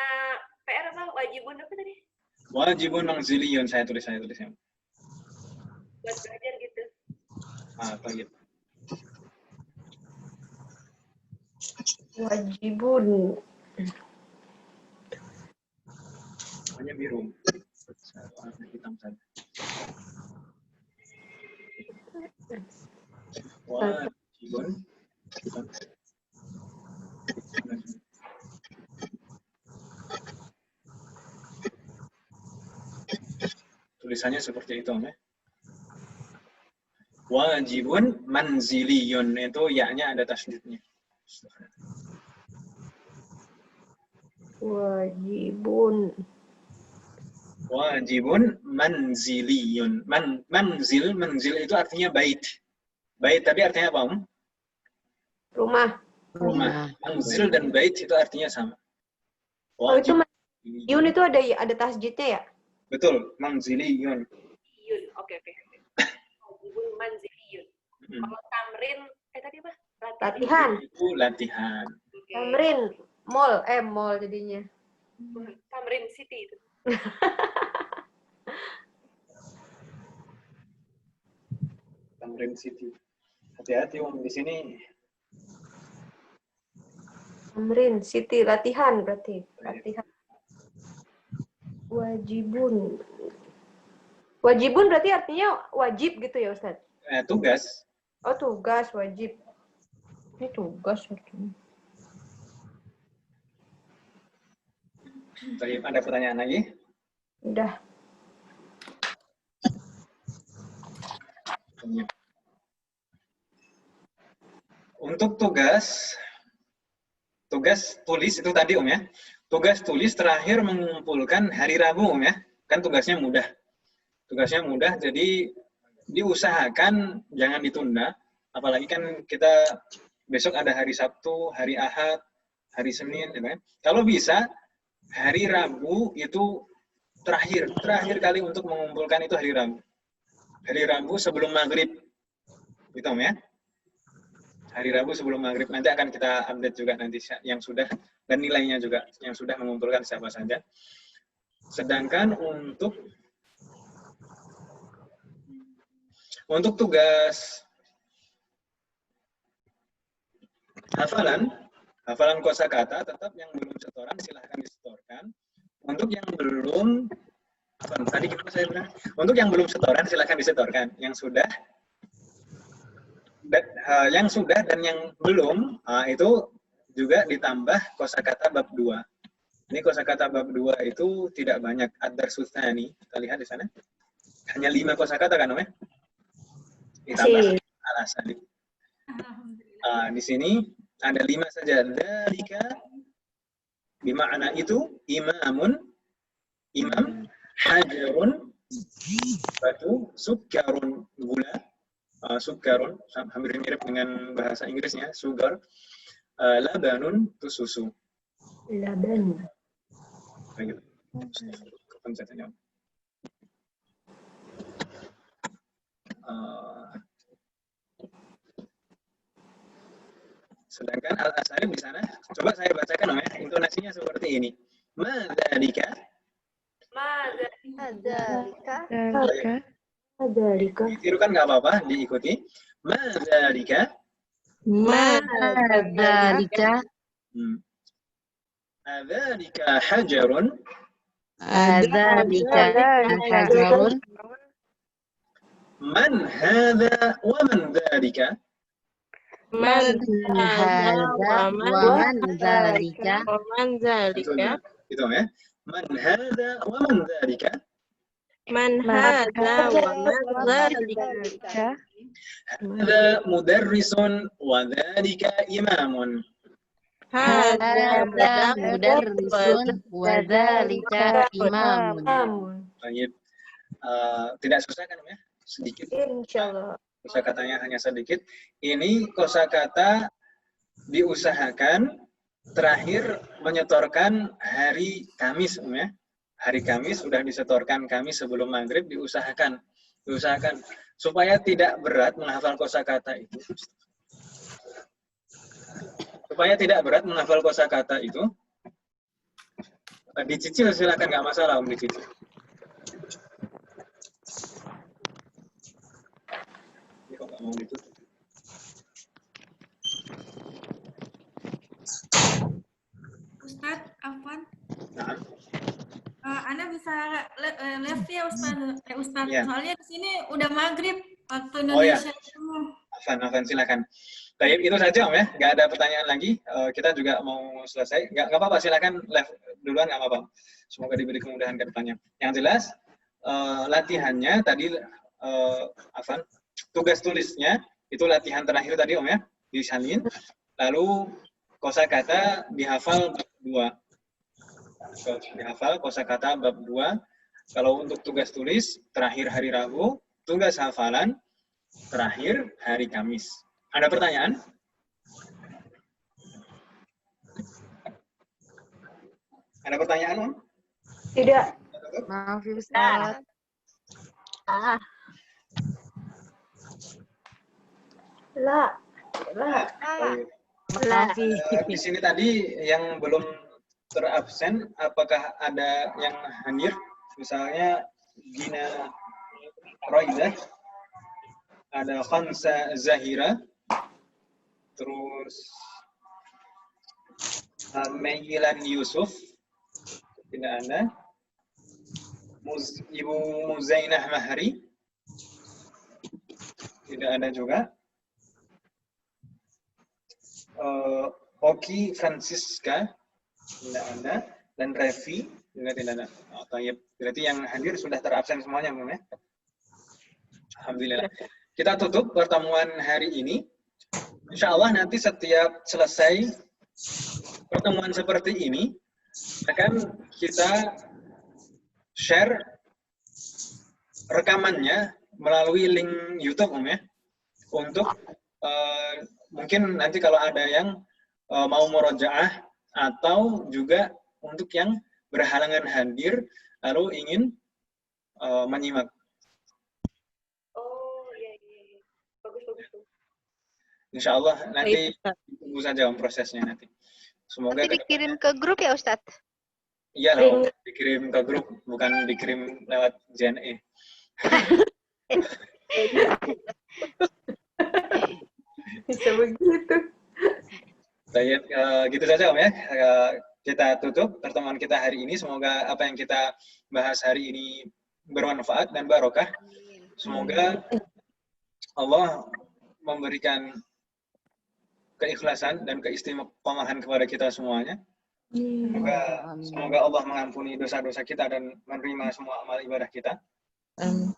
PR apa? Wajibun apa tadi? Wajibun manziliyun saya tulis. Buat belajar gitu. Apa gitu? Wajibun. Hanya biru. Warna hitam saja. Wajibun. Tulisannya seperti itu, ya. Wajibun manziliyun, itu ya-nya ada tasydidnya. Wajibun manziliyun. Manzil itu artinya bait. Bait tapi artinya apa, Rumah. Manzil dan bait itu artinya sama. Oh, itu yun itu ada tasjidnya ya? Betul, manziliyun. Yun, oke. Wajibun manziliyun. Kalau tamrin, tadi apa? Latihan. Itu latihan. Tamrin, mall jadinya. Tamrin City itu. Tamrin City. Hati-hati di sini. Tamrin City, latihan berarti. Latihan. Wajibun berarti artinya wajib gitu ya Ustaz? Tugas. Oh, tugas, wajib. Ini tugas artinya. Ada pertanyaan lagi? Udah. Untuk tugas tulis itu tadi ya. Tugas tulis terakhir mengumpulkan hari Rabu ya. Kan tugasnya mudah. Jadi diusahakan jangan ditunda. Apalagi kan kita besok ada hari Sabtu, hari Ahad, hari Senin, ya kan? Kalau bisa hari Rabu itu terakhir kali untuk mengumpulkan itu hari Rabu. Hari Rabu sebelum maghrib, gitu ya. Hari Rabu sebelum maghrib, nanti akan kita update juga nanti yang sudah dan nilainya juga yang sudah mengumpulkan siapa saja. Sedangkan untuk tugas hafalan kosakata tetap yang belum setoran silahkan disetorkan. Untuk yang belum tadi gimana saya bilang? Untuk yang belum setoran silahkan disetorkan. Yang sudah dan yang belum itu juga ditambah kosakata bab 2. Ini kosakata bab 2 itu tidak banyak. Ad-darsus tsani. Kita lihat di sana. Hanya 5 kosakata kan, ya? Ditambah al-asali. Di sini ada 5 saja. Dzalika bima'na itu imam, hajarun, batu, sukarun, gula. Sukarun, hampir mirip dengan bahasa Inggrisnya, sugar. Labanun itu susu. Laban. Begitu. Konsepnya. Sedangkan al-asari di sana, coba saya bacakan ya, intonasinya seperti ini. Madzalika. Ditirukan nggak apa-apa, diikuti. Madzalika. Adzalika hajarun. Man hadza wa man dzalika. Man hadza wa man dzalika. Itu ya. Man hadza wa man dzalika. Man hadza wa man dzalika. Hadza mudarrisun wa dzalika imamun. Hadza mudarrisun wa dzalika imamun. Baik. Tidak susah kan ya? Sedikit. Insyaallah. Kosakatanya hanya sedikit. Ini kosakata diusahakan terakhir menyetorkan hari Kamis, ya. Hari Kamis sudah disetorkan Kamis sebelum maghrib, diusahakan supaya tidak berat menghafal kosakata itu. Supaya tidak berat menghafal kosakata itu, dicicil silakan, nggak masalah Om dicicil. Ini kok nggak mau ditutup? Ustadz, Afwan. Nah. Anda bisa live ya Ustadz. Ya. Soalnya di sini udah maghrib waktu Oh ya, Indonesia. Afan silakan. Baik, itu saja Om ya, nggak ada pertanyaan lagi. Kita juga mau selesai. Nggak apa-apa, silakan live duluan, nggak apa-apa. Semoga diberi kemudahan ke depannya. Yang jelas, latihannya tadi, Afan, tugas tulisnya itu latihan terakhir tadi Om ya, disalin. Lalu kosakata dihafal bab 2. Dihafal kosakata bab 2. Kalau untuk tugas tulis, terakhir hari Rabu. Tugas hafalan, terakhir hari Kamis. Ada pertanyaan? Ada pertanyaan, Om? Tidak. Maaf, Ustaz. Lah. Di sini tadi yang belum terabsen, apakah ada yang hadir? Misalnya Gina Roidah, ada Khansa Zahira, terus Meilan Yusuf, tidak ada. Ibu Muzainah Mahri, tidak ada juga. Oki Francisca, tidak ada. Dan Revi juga tidak ada. Oh, berarti yang hadir sudah terabsen semuanya, ya? Alhamdulillah. Kita tutup pertemuan hari ini. Insya Allah nanti setiap selesai pertemuan seperti ini, akan kita share rekamannya melalui link YouTube, Om ya. Untuk mungkin nanti kalau ada yang mau murojaah atau juga untuk yang berhalangan hadir lalu ingin menyimak. Oh iya. Bagus. Insya Allah nanti tunggu saja Om prosesnya nanti. Semoga nanti dikirim ke grup ya Ustadz? Iya Om, dikirim ke grup, bukan dikirim lewat JNE. Bisa begitu. Baik, gitu saja Om ya. Kita tutup pertemuan kita hari ini. Semoga apa yang kita bahas hari ini bermanfaat dan barokah. Semoga Allah memberikan keikhlasan dan keistiqomahan kepada kita semuanya. Semoga Allah mengampuni dosa-dosa kita dan menerima semua amal ibadah kita. Amin.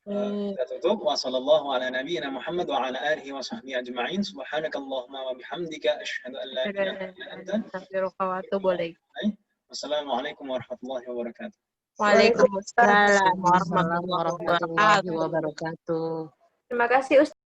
Kita tutup. Wassallallahu ala nabiyyina Muhammad wa ala alihi wa sahbihi ajma'in. Subhanakallahumma wa bihamdika asyhadu an la ilaha illa anta astaghfiruka wa atubu ilaik. Wassalamualaikum warahmatullahi wabarakatuh. Waalaikumsalam warahmatullahi wabarakatuh. Wabarakatuh. Terima kasih Ustaz.